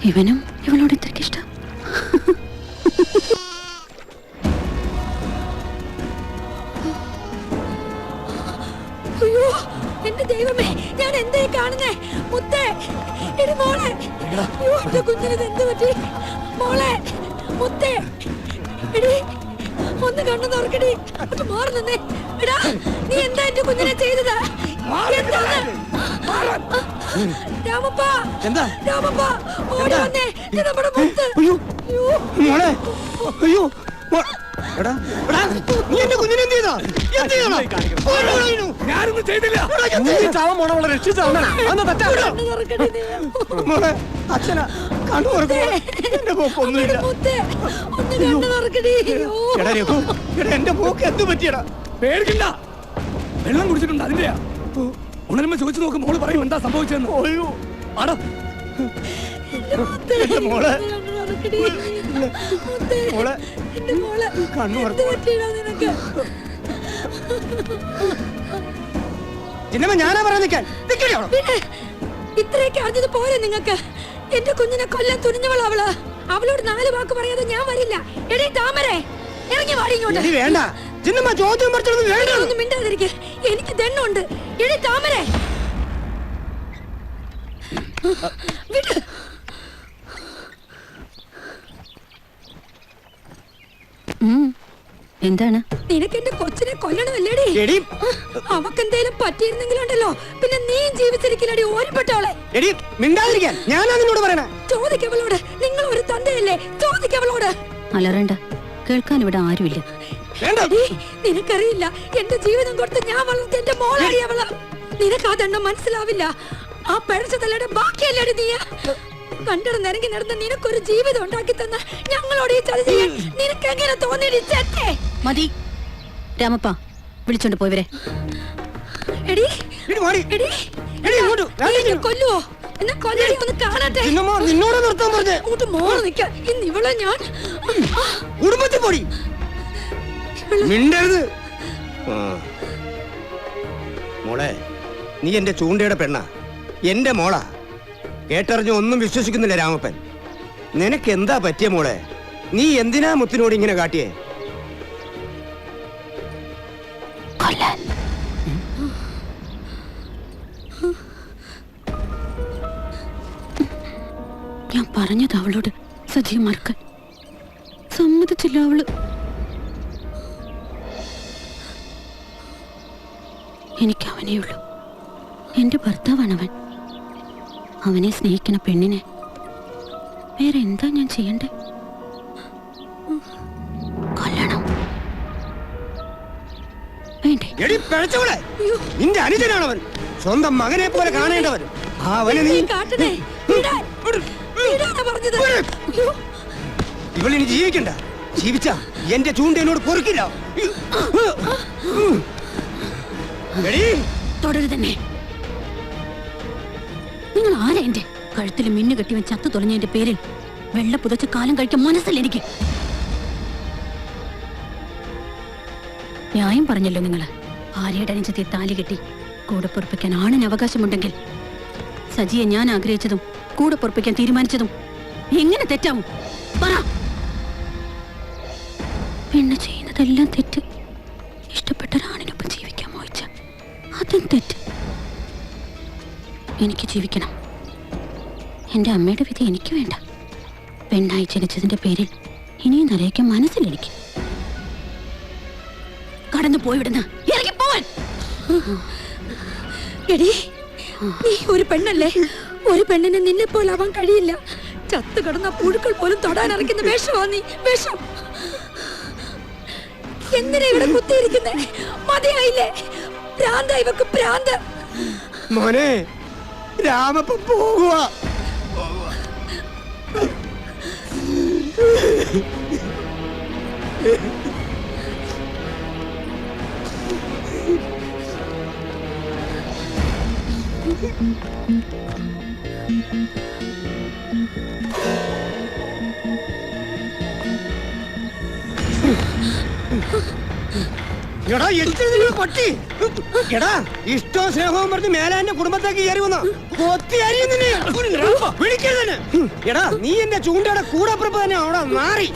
ഇവനും ഇവളോട് ഇത്രയ്ക്ക് ഇഷ്ടം. അയ്യോ എന്റെ ദൈവമേ, ഞാൻ എന്തേ കാണുന്നേ? മുത്തേ, എടി മോളെ, അയ്യോ എന്റെ കുഞ്ഞിന് എന്ത് പറ്റി? മോളെ, മുത്തേ, എടി ഒന്ന് കണ്ണു തുറക്കടി. ഒന്ന് മാറി നിന്നേ. എടാ, നീ എന്താ എന്റെ കുഞ്ഞിനെ ചെയ്തത്? എന്താണ്? രാമപ്പ, എന്താ രാമപ്പ, ഓടി വന്നേ. ഇത് നമ്മുടെ മുത്ത്. അയ്യോ മോളെ, അയ്യോ എടാ എടാ, നീ എന്റെ കുഞ്ഞിനെ എന്ത് ചെയ്താ? എന്ത് ചെയ്യണം? ഞാനൊന്നും ചെയ്തില്ല. കണ്ണ് തുറക്കടി നീ. മോളെ, അച്ഛനാ കണ്ണു തുറക്കൂ. എന്റെ പോക്കൊന്നുമില്ല. മുത്തേ, ഒന്ന് കണ്ണ് തുറക്കടി. അയ്യോ. എടാ രഘു, എടാ എന്റെ പോക്ക് എന്ത് പറ്റിയടാ? പേടിക്കണ്ട, വെള്ളം കുടിച്ചിട്ടുണ്ട് അതിന്റെയാ. ഉണരുമ്പോ ചോദിച്ചു നോക്ക്, മോള് പറയും എന്താ സംഭവിച്ചെന്ന്. അയ്യോ ആടാ എന്റെ മോളെ, കണ്ണ് തുറക്കടി. മുത്തേ, മോളെ എന്റെ മോളെ, കണ്ണു എന്ത് പറ്റിയടാ നിനക്ക്? ചിന്നമ്മ, ഞാനാ പറയാൻ നിൽക്കാൻ. പിന്നെ ഇത്രയൊക്കെ അറിഞ്ഞത് പോരെ നിങ്ങക്ക്? എന്റെ കുഞ്ഞിനെ കൊല്ലാൻ തുനിഞ്ഞവളാ അവള്. അവളോട് 4 വാക്ക് പറയാതെ ഞാൻ വരില്ല. എടീ താമരേ, ഇറങ്ങി വാടി ഇങ്ങോട്ട്. എടി വേണ്ട ചിന്നമ്മ, ചോദ്യം പഠിച്ചൊന്നും വേണ്ട. ഒന്നും മിണ്ടാതിരിക്കെ, എനിക്ക് ദണ്ണുണ്ട്. എടീ താമരേ, വിട്. എന്താണ്? നിനക്ക് എന്റെ കൊച്ചിനെ കൊല്ലണമല്ലേടി? അവക്കെന്തേലും പറ്റിയിരുന്നെങ്കിലുണ്ടല്ലോ, പിന്നെ നീയും ജീവിച്ചിരിക്കില്ലടി. ഓരിപ്പെട്ടവളെ മിണ്ടാതിരിക്കാൻ ഞാനാ നിന്നോട് പറയണേ. ചോദിക്കവളോട്. നിങ്ങൾ ഒരു തന്തയല്ലേ? ചോദിക്കവളോട്. അലറണ്ട, കേൾക്കാൻ ഇവിടെ ആരുമില്ല. എടീ, നിനക്കറിയില്ല, എന്റെ ജീവിതം കൊടുത്ത് ഞാൻ വളർത്തിയ എന്റെ മോളാടി അവള്. നിനക്ക് അതെണ്ണം മനസ്സിലാവില്ല. ആ പിഴച്ച തലയുടെ ബാക്കിയല്ലേടി നീ? കണ്ടിട നിരങ്ങി നടന്ന് നിനക്കൊരു ജീവിതം ഉണ്ടാക്കി തന്ന ഞങ്ങളോട് ഈ ചതി ചെയ്യാൻ നിനക്ക് എങ്ങനെ തോന്നിയിടി? മതി രാമപ്പ, വിളിച്ചോണ്ട് പോയവരെ. എടീ, കൊല്ലുവോ? എന്നെ കൊല്ലടി, ഒന്ന് കാണട്ടെ. നിന്നോട് നിർത്താൻ പറഞ്ഞേ. അങ്ങോട്ട് മോള് നിൽക്കാൻ. ഇന്ന് ഇവളെ ഞാൻ കുടുംബത്തിൽ പോടി. മിണ്ടരുത്. മോളെ, നീ എന്റെ ചൂണ്ടയുടെ പെണ്ണ, എന്റെ മോളാ. കേട്ടറിഞ്ഞ് ഒന്നും വിശ്വസിക്കുന്നില്ല രാമപ്പൻ. നിനക്ക് എന്താ പറ്റിയ മോളെ? നീ എന്തിനാ മുത്തിനോട് ഇങ്ങനെ കാട്ടിയേ? ഞാൻ പറഞ്ഞത് അവളോട് സജിയെ മറക്കാൻ സമ്മതിച്ചില്ല അവള്. എനിക്ക് അവനേ ഉള്ളൂ. എന്റെ ഭർത്താവാണവൻ. അവനെ സ്നേഹിക്കുന്ന പെണ്ണിനെ വേറെ എന്താ ഞാൻ ചെയ്യണ്ടേ? കൊല്ലണം വേണ്ടേ? നിന്റെ അനുജനാണവൻ. സ്വന്തം മകനെ പോലെ കാണേണ്ടവൻ. അവനെ നീ കാട്ടണേ. ഇവളിനി ജീവിക്കണ്ട. ജീവിച്ച എന്റെ ചൂണ്ടയോട് പൊറുക്കില്ല. തുടരുതന്നെ. നിങ്ങൾ ആരാ? എന്റെ കഴുത്തിൽ മിന്നു കെട്ടിവൻ ചത്തു തുളഞ്ഞതിന്റെ പേരിൽ വെള്ള പുതച്ച കാലം കഴിക്കാൻ മനസ്സില്ല എനിക്ക്. ന്യായം പറഞ്ഞല്ലോ നിങ്ങള്. ഭാര്യയുടെ അനുജത്തെ താലി കെട്ടി കൂടെ പൊറപ്പിക്കാൻ ആണിന് അവകാശമുണ്ടെങ്കിൽ സജിയെ ഞാൻ ആഗ്രഹിച്ചതും കൂടെ പൊറപ്പിക്കാൻ തീരുമാനിച്ചതും എങ്ങനെ തെറ്റാവും? പറ. പെണ്ണ് ചെയ്യുന്നതെല്ലാം തെറ്റ്. ഇഷ്ടപ്പെട്ട ഒരാണിനൊപ്പം ജീവിക്കാൻ മോഹിച്ച അതും തെറ്റ്. എനിക്ക് ജീവിക്കണം. എന്റെ അമ്മയുടെ വിധി എനിക്ക് വേണ്ട. പെണ്ണായി ജനിച്ചതിന്റെ പേരിൽ ഇനിയും നിറയ്ക്കാൻ മനസ്സിലെനിക്ക്. കടന്നു പോയിവിടുന്ന ഇറങ്ങി പോവാൻ. എടീ, നീ ഒരു പെണ്ണല്ലേ? ഒരു പെണ്ണിനെ നിന്നെ പോലെ ആവാൻ കഴിയില്ല. ചത്തു കിടന്ന പുഴുക്കൾ പോലും തൊടാൻ ഇറക്കുന്ന വേഷമാ നീ. വേഷം. എന്തിനാ ഇവിടെ കുത്തിയിരിക്കുന്നേ? മതിയായില്ലേ? ഭ്രാന്ത ഇവക്ക്, ഭ്രാന്ത്. മോനെ, രാമപ്പൻ പോകുക. എടാ, പട്ടി. എടാ, ഇഷ്ടവും സ്നേഹവും പറഞ്ഞ് മേലാന്റെ കുടുംബത്തേക്ക് കയറി വന്ന എടാ, നീ എന്റെ ചൂണ്ടയുടെ കൂടപ്പുറപ്പ് തന്നെ അവിടെ മാറി.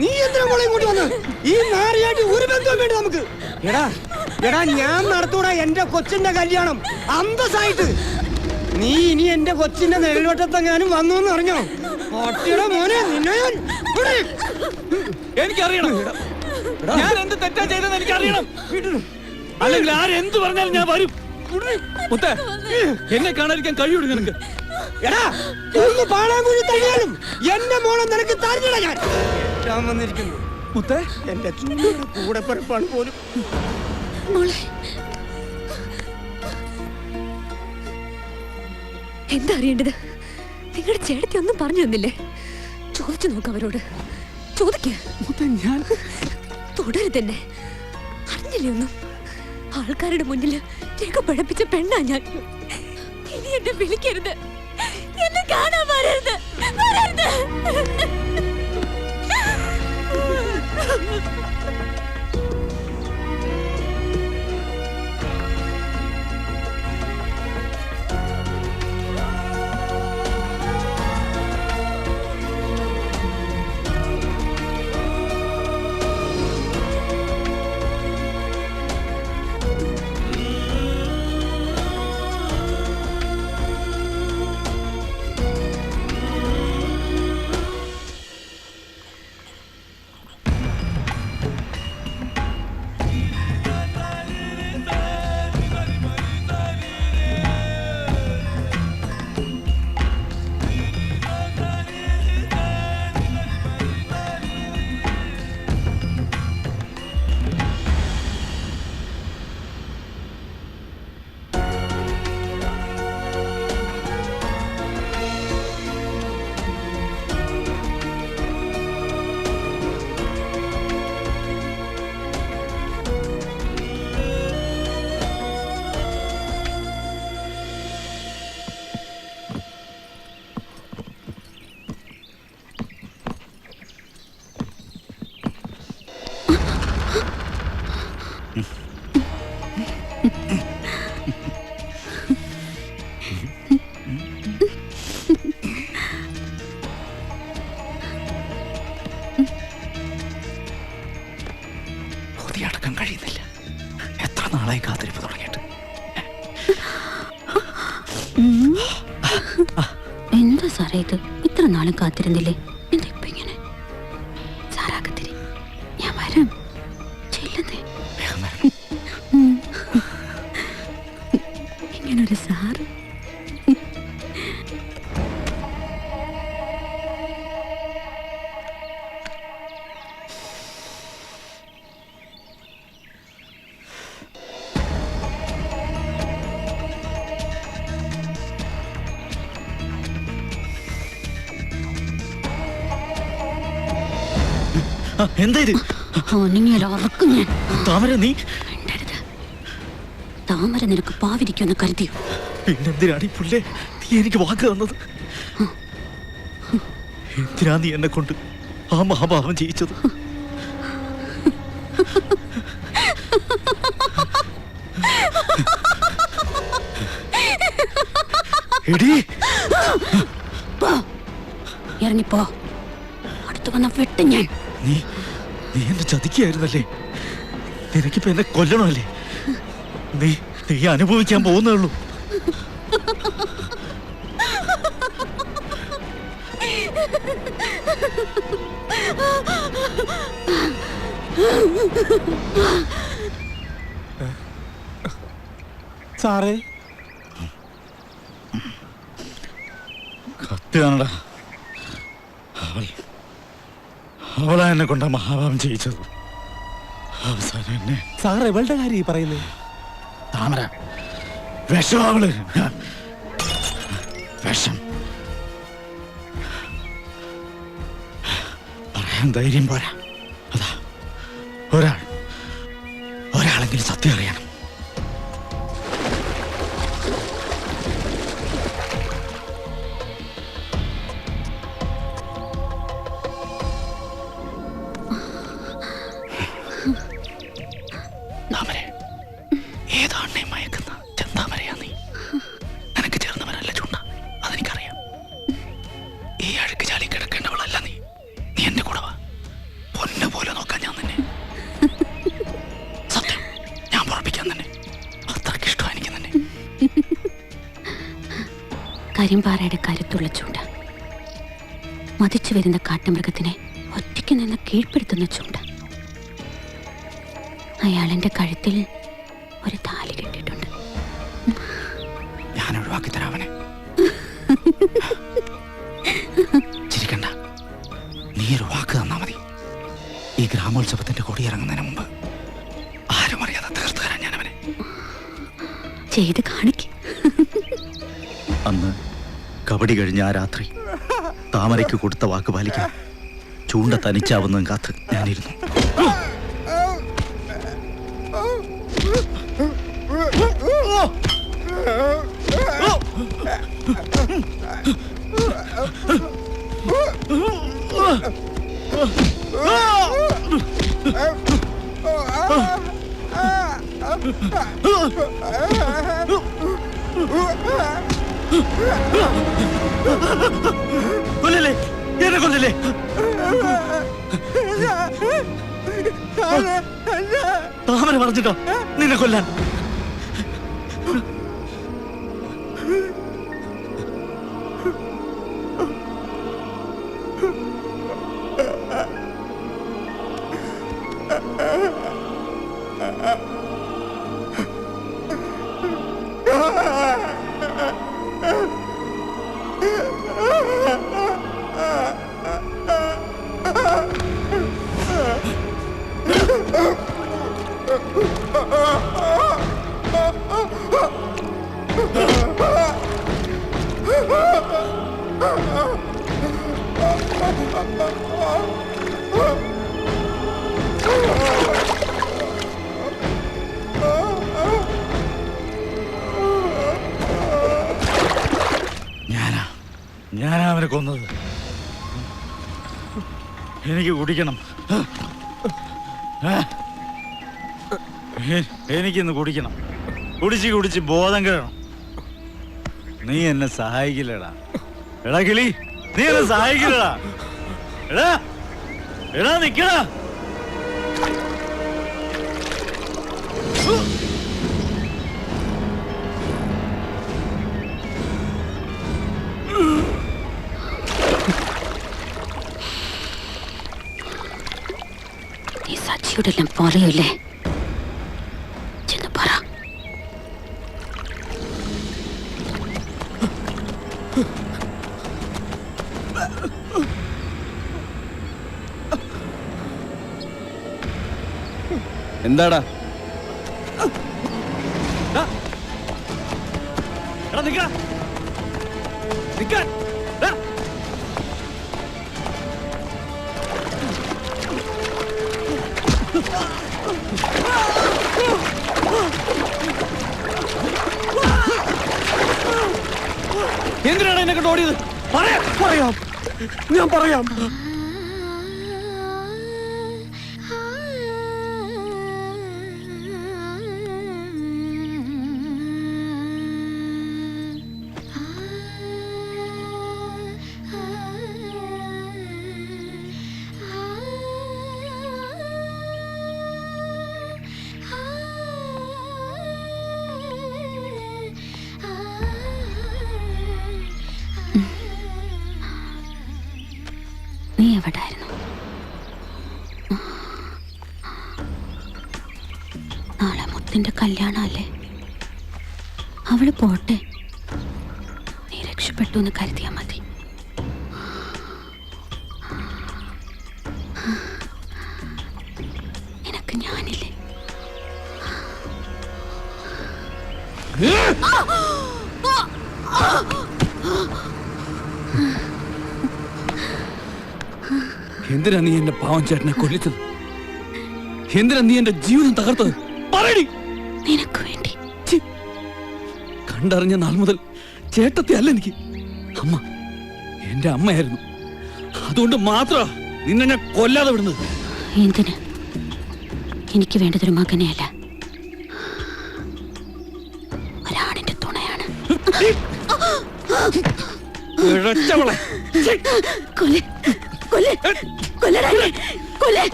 നീ എന്തിനാ മോളെ ഇങ്ങോട്ട് വന്ന്? ഈ നാറിയായിട്ട് ഒരു ബന്ധവും വേണ്ട നമുക്ക്. എടാ എടാ, ഞാൻ നടത്തൂടാ എന്റെ കൊച്ചിന്റെ കല്യാണം അന്തസ്സായിട്ട്. നീ ഇനി എന്റെ കൊച്ചിന്റെ നെൽവട്ടത്തെങ്ങാനും വന്നു എന്ന് അറിഞ്ഞോ? പൊട്ടിയുടെ മോനെ നിന്നെ ഞാൻ എനിക്കറിയണം. ഞാൻ എന്ത് തെറ്റാ ചെയ്തെന്ന് എനിക്കറിയണം. അല്ലെങ്കിൽ ആരെന്ത് പറഞ്ഞാലും ഞാൻ വരും. മുത്തേ, എന്നെ കാണാതിരിക്കാൻ കഴിയൂടെ നിനക്ക്? എടാ ഒന്ന് പാളാങ്കുഴി തള്ളിയാലും എന്റെ മോളെ നിനക്ക് തരില്ല. ഞാൻ വന്നിരിക്കുന്നു മുത്തേ, എന്റെ ചൂടിയുടെ കൂടെ പിറപ്പാണ് പോലും. എന്താ അറിയേണ്ടത്? നിങ്ങളുടെ ചേട്ടത്തി ഒന്നും പറഞ്ഞു തന്നില്ലേ? ചോദിച്ചു നോക്ക് അവരോട്. ചോദിക്ക. ഞാൻ തുടരുതെന്നെ. അറിഞ്ഞില്ലേ ഒന്നും? ആൾക്കാരുടെ മുന്നിൽ രേഖ പഴപ്പിച്ച പെണ്ണാ ഞാൻ. ഇനി എന്നെ വിളിക്കരുത്, എന്നെ കാണാൻ വരരുത്, വരരുത്. അടക്കം കഴിയുന്നില്ല. എത്ര നാളായി കാത്തിരിപ്പ് തുടങ്ങിയിട്ട്. എന്താ സാറേ ഇത്? ഇത്ര നാളും കാത്തിരുന്നില്ലേ? എന്താ ഇപ്പൊ ഇങ്ങനെ? സാറാകത്തിരി, ഞാൻ വരാം. ചെല്ലുന്നേ. ഇങ്ങനൊരു സാറ്. എന്താ ഇത്? ഉറക്കും ഞാൻ. താമര, നീ താമര നിനക്ക് പാവിരിക്കുമെന്ന് കരുതിയോ? പിന്നെന്തിനാണ് ഈ പുല്ലേ നീ എനിക്ക് വാക്ക് തന്നത്? എന്തിനാ നീ എന്നെ കൊണ്ട് ആ മഹാഭാവം ചെയ്യിച്ചത്? ഇറങ്ങിപ്പോ, അടുത്ത് വന്ന വെട്ട് ഞാൻ. നീ എന്നെ ചതിക്കായിരുന്നല്ലേ? നിനക്കിപ്പോ എന്നെ കൊല്ലണമല്ലേ? നീ അനുഭവിക്കാൻ പോകുന്നേ ഉള്ളൂ. സാറേ, കത്തിയാണടാ. അവളാ എന്നെ കൊണ്ടാ മഹാഭാവം ചെയ്യിച്ചത്. അവസാനം എന്നെ. സാർ എവളുടെ കാര്യം ഈ പറയുന്നത്? താമര വിഷമാവള്. വിഷം പറയാൻ ധൈര്യം പോരാ. അതാ ഒരാളെങ്കിലും സത്യം അറിയണം. താമര, ഏതാണ് മയക്കുന്ന ചെന്താമരയാ നീ? നിനക്ക് ചേർന്നവനല്ല ചുണ്ട, അതെനിക്കറിയാം. ഈ അഴുക്ക് ചാലി കിടക്കേണ്ടവളല്ല നീ. നീ എന്റെ കൂടെ വാ. പൊന്നു പോലെ നോക്കാൻ ഞാൻ നിന്നെ. സത്യം, ഞാൻ പുറപ്പിക്കാൻ തന്നെ. അത്രയ്ക്ക് ഇഷ്ടമാണ് എനിക്ക് തന്നെ. കരിമ്പാറയുടെ കരുത്തുള്ള ചൂണ്ട, മതിച്ചു വരുന്ന കാട്ടുമൃഗത്തിനെ ഒറ്റയ്ക്ക് നിന്ന് കീഴ്പ്പെടുത്തുന്ന ചൂണ്ട. അയാൾ എൻ്റെ കഴുത്തിൽ ഒരു താലി കെട്ടിയിട്ടുണ്ട്. ഞാൻ ഒഴിവാക്കി തരാവനെ. ചിരിക്കണ്ട, നീ ഒരു വാക്ക് തന്നാ മതി. ഈ ഗ്രാമോത്സവത്തിന്റെ കൊടി ഇറങ്ങുന്നതിന് മുമ്പ് ആരും അറിയാതെ തീർത്തു തരാൻ ഞാൻ അവനെ. ചെയ്ത് കാണിക്ക്. അന്ന് കബഡി കഴിഞ്ഞ ആ രാത്രി താമരയ്ക്ക് കൊടുത്ത വാക്ക് പാലിക്കാൻ ചൂണ്ട തനിച്ചാവുന്നതും കാത്ത് ഞാനിരുന്നു. കൊല്ലല്ലേ, എന്നെ കൊല്ലല്ലേ. താമര പറഞ്ഞിട്ടോ നിന്നെ കൊല്ലാൻ? ഞാനാ അവനെ കൊന്നത്. എനിക്ക് കുടിക്കണം, എനിക്കിന്ന് കുടിക്കണം. കുടിച്ച് ബോധം കിടണം. നീ എന്നെ സഹായിക്കില്ലടാ. എടാ കിളി, നീ എന്നെ സഹായിക്കില്ലടാ. എടാ എടാ നിക്കടാ. നീ സച്ചിയോടെല്ലാം പറയൂല്ലേ? ചെന്ന് പറ. എന്താടാ? എന്തിനാണ് എന്നെ കൊണ്ട് ഓടിയത്? പറയാം, ഞാൻ പറയാം. നീ എവിടായിരുന്നു? നാളെ മുത്തിന്റെ കല്യാണമല്ലേ? അവള് പോട്ടെ, നീ രക്ഷപ്പെട്ടു എന്ന് കരുതിയാ മതി. നിനക്ക് ഞാനില്ലേ? എന്തിനാ നീ എന്റെ പാവം ചേട്ടനെ കൊല്ലിച്ചത്? എന്തിനാ നീ എന്റെ ജീവിതം തകർത്തത്? പറയടി. നിനക്ക് വേണ്ടി. കണ്ടറിഞ്ഞ നാൾ മുതൽ ചേട്ടത്തി അല്ല എനിക്ക് അമ്മ, എന്റെ അമ്മയായിരുന്നു. അതുകൊണ്ട് മാത്രം നിന്നെ ഞാൻ കൊല്ലാതെ വിടുന്നത്. എന്തിന്? എനിക്ക് വേണ്ടതൊരു മകനെയല്ല, ഒരാണിന്റെ തുണയാണ്.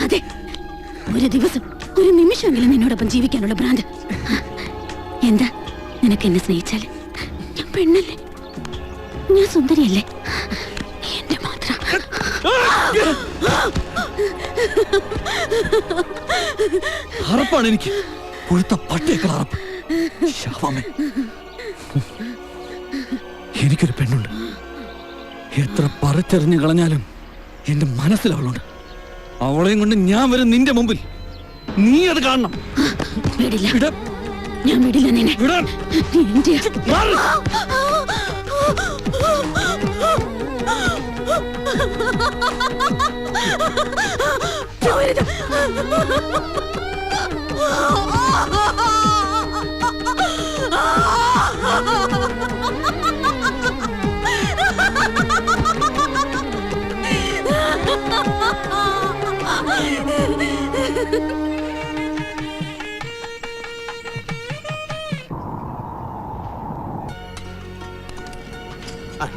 അതെ, ഒരു ദിവസം ഒരു നിമിഷമെങ്കിലും നിന്നോടൊപ്പം ജീവിക്കാനുള്ള ഭ്രാന്ത്. എന്താ നിനക്ക് എന്നെ സ്നേഹിച്ചാൽ പെണ്ണല്ലേ, ഞാൻ സുന്ദരിയല്ലേ, എന്റെ മാത്രം. അറപ്പാണ് എനിക്ക്, പുഴുത്ത പട്ടിയേക്കാൾ അറപ്പ്. ശാപമേ, എനിക്കൊരു പെണ്ണുണ്ട്. എത്ര പറിച്ചെറിഞ്ഞു കളഞ്ഞാലും എന്റെ മനസ്സിൽ അവളുണ്ട്. അവളെയും കൊണ്ട് ഞാൻ വരും നിന്റെ മുമ്പിൽ. നീ അത് കാണണം. വിടില്ല, ഞാൻ വിടില്ല നിന്നെ.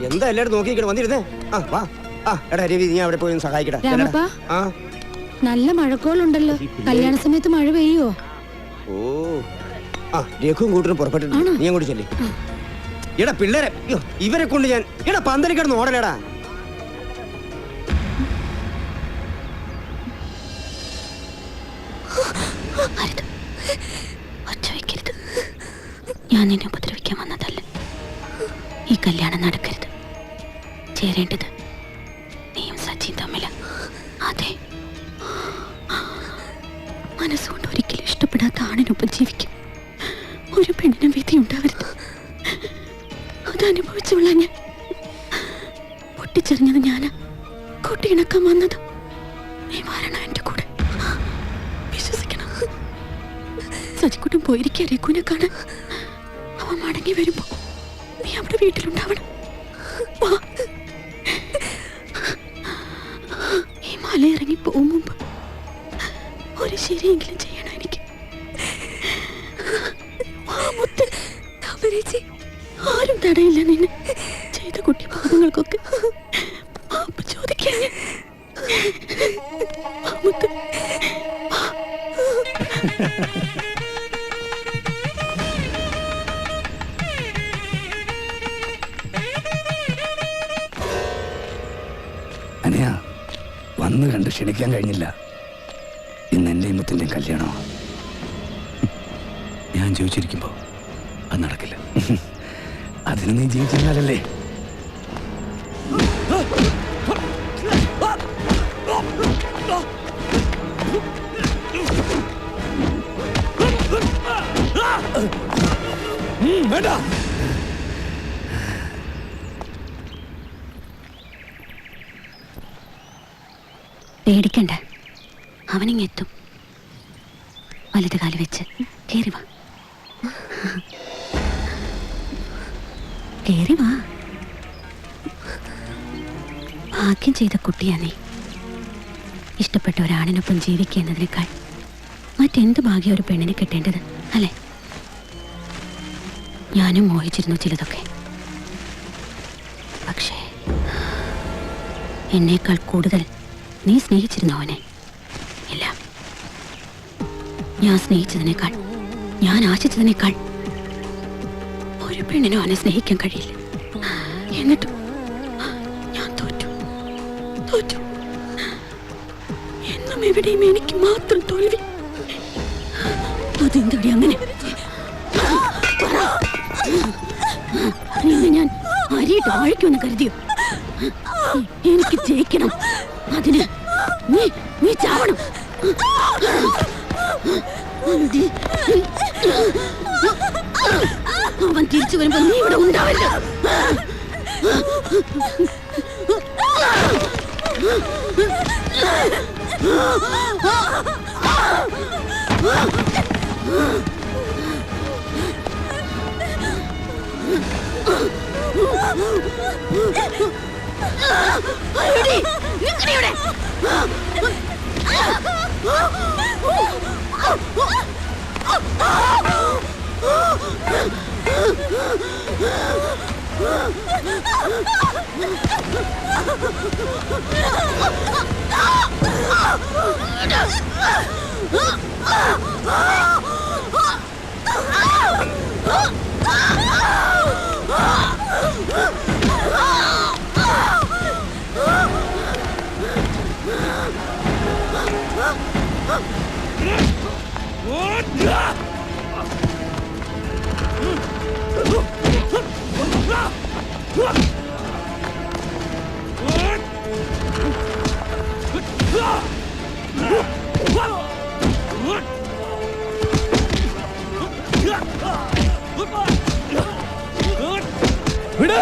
എന്താ എല്ലാരും നോക്കിയിരിക്കണം, വന്നിരുന്നേ. ആ വാ. ആ എടാ രവി, നീ അവിടെ പോയി സഹായിക്കടാ. രാമപ്പാ, ആ നല്ല മഴക്കോളുണ്ടല്ലോ. കല്യാണ സമയത്ത് മഴ പെയ്യോ? ഓ ആ രഘുവും കൂട്ടരും പുറപ്പെട്ടിട്ടുണ്ട്. നീ അങ്ങോട്ട് ചെല്ലേ. എടാ പിള്ളേരെ, ഇവരെ കൊണ്ട് ഞാൻ എടാ പന്തലി കിടന്ന് ഓടലേടാ. ഞാൻ നിന്നെ ഉപദ്രവിക്കാൻ വന്നതല്ല. ഈ കല്യാണം നടക്കരുത്. ചേരേണ്ടത് നീയും സച്ചിയും തമ്മില. അതെ, മനസ്സുകൊണ്ട് ഒരിക്കലും ഇഷ്ടപ്പെടാത്ത ആണിനൊപ്പം ജീവിക്കും. ഒരു പെണ്ണിനും വിധി ഉണ്ടാവരുത്. അതനുഭവിച്ചുള്ള ഞാൻ പൊട്ടിച്ചെറിഞ്ഞത് ഞാനാ. കൂട്ടിയിണക്കാൻ വന്നത് നീ വരണം എന്റെ കൂടെ. വിശ്വസിക്കണം. സച്ചിക്കുട്ടൻ പോയിരിക്കുക രഘുവിനെ കാണാൻ. അവൻ മടങ്ങി വരുമ്പോ നീ അവിടെ വീട്ടിലുണ്ടാവണം. ഈ മല ഇറങ്ങി പോകും മുമ്പ് ഒരു ശരിയെങ്കിലും ചെയ്യണം എനിക്ക്. ആരും തടയില്ല നിന്നെ. ചെയ്ത കുട്ടി പാപങ്ങൾക്കൊക്കെ മാപ്പ് ചോദിക്കാൻ. അനിയാ, വന്ന് കണ്ട് ക്ഷണിക്കാൻ കഴിഞ്ഞില്ല. ഇന്ന് എന്റെയും മുത്തിന്റെയും കല്യാണമാണ്. ഞാൻ ജീവിച്ചിരിക്കുമ്പോ അത് നടക്കില്ല. അതിന് നീ ജീവിച്ചിരുന്നാലല്ലേ. വേണ്ട, പേടിക്കണ്ട, അവനിങ്ങെത്തും. വലത് കാല് വെച്ച് കേറി വാ. കേറി വാ. ഭാഗ്യം ചെയ്ത കുട്ടിയാ നീ. ഇഷ്ടപ്പെട്ട ഒരാണിനൊപ്പം ജീവിക്കുക എന്നതിനേക്കാൾ മറ്റെന്ത് ഭാഗ്യം ഒരു പെണ്ണിനെ കിട്ടേണ്ടത് അല്ലേ? ഞാനും മോഹിച്ചിരുന്നു ചിലതൊക്കെ. പക്ഷേ എന്നേക്കാൾ കൂടുതൽ നീ സ്നേഹിച്ചിരുന്നു അവനെ. ഇല്ല, ഞാൻ സ്നേഹിച്ചതിനേക്കാൾ, ഞാൻ ആശിച്ചതിനേക്കാൾ ഒരു പെണ്ണിനും അവനെ സ്നേഹിക്കാൻ കഴിയില്ല. എന്നിട്ടും ഞാൻ തോറ്റു. എന്നും എവിടെയും എനിക്ക് മാത്രം തോൽവി. അതെന്തടി അങ്ങനെ? നിന്നെ ഞാൻ അരിയിട്ട് വാഴിക്കുമെന്ന് കരുതിയോ? എനിക്ക് ജയിക്കണം. അതിന് നീ ചാവണം. അവൻ തിരിച്ചു വരുമ്പോ നീ ഇവിടെ ഉണ്ടാവില്ല. Ah! വിട്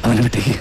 അവനെ വിട്ടേക്ക്.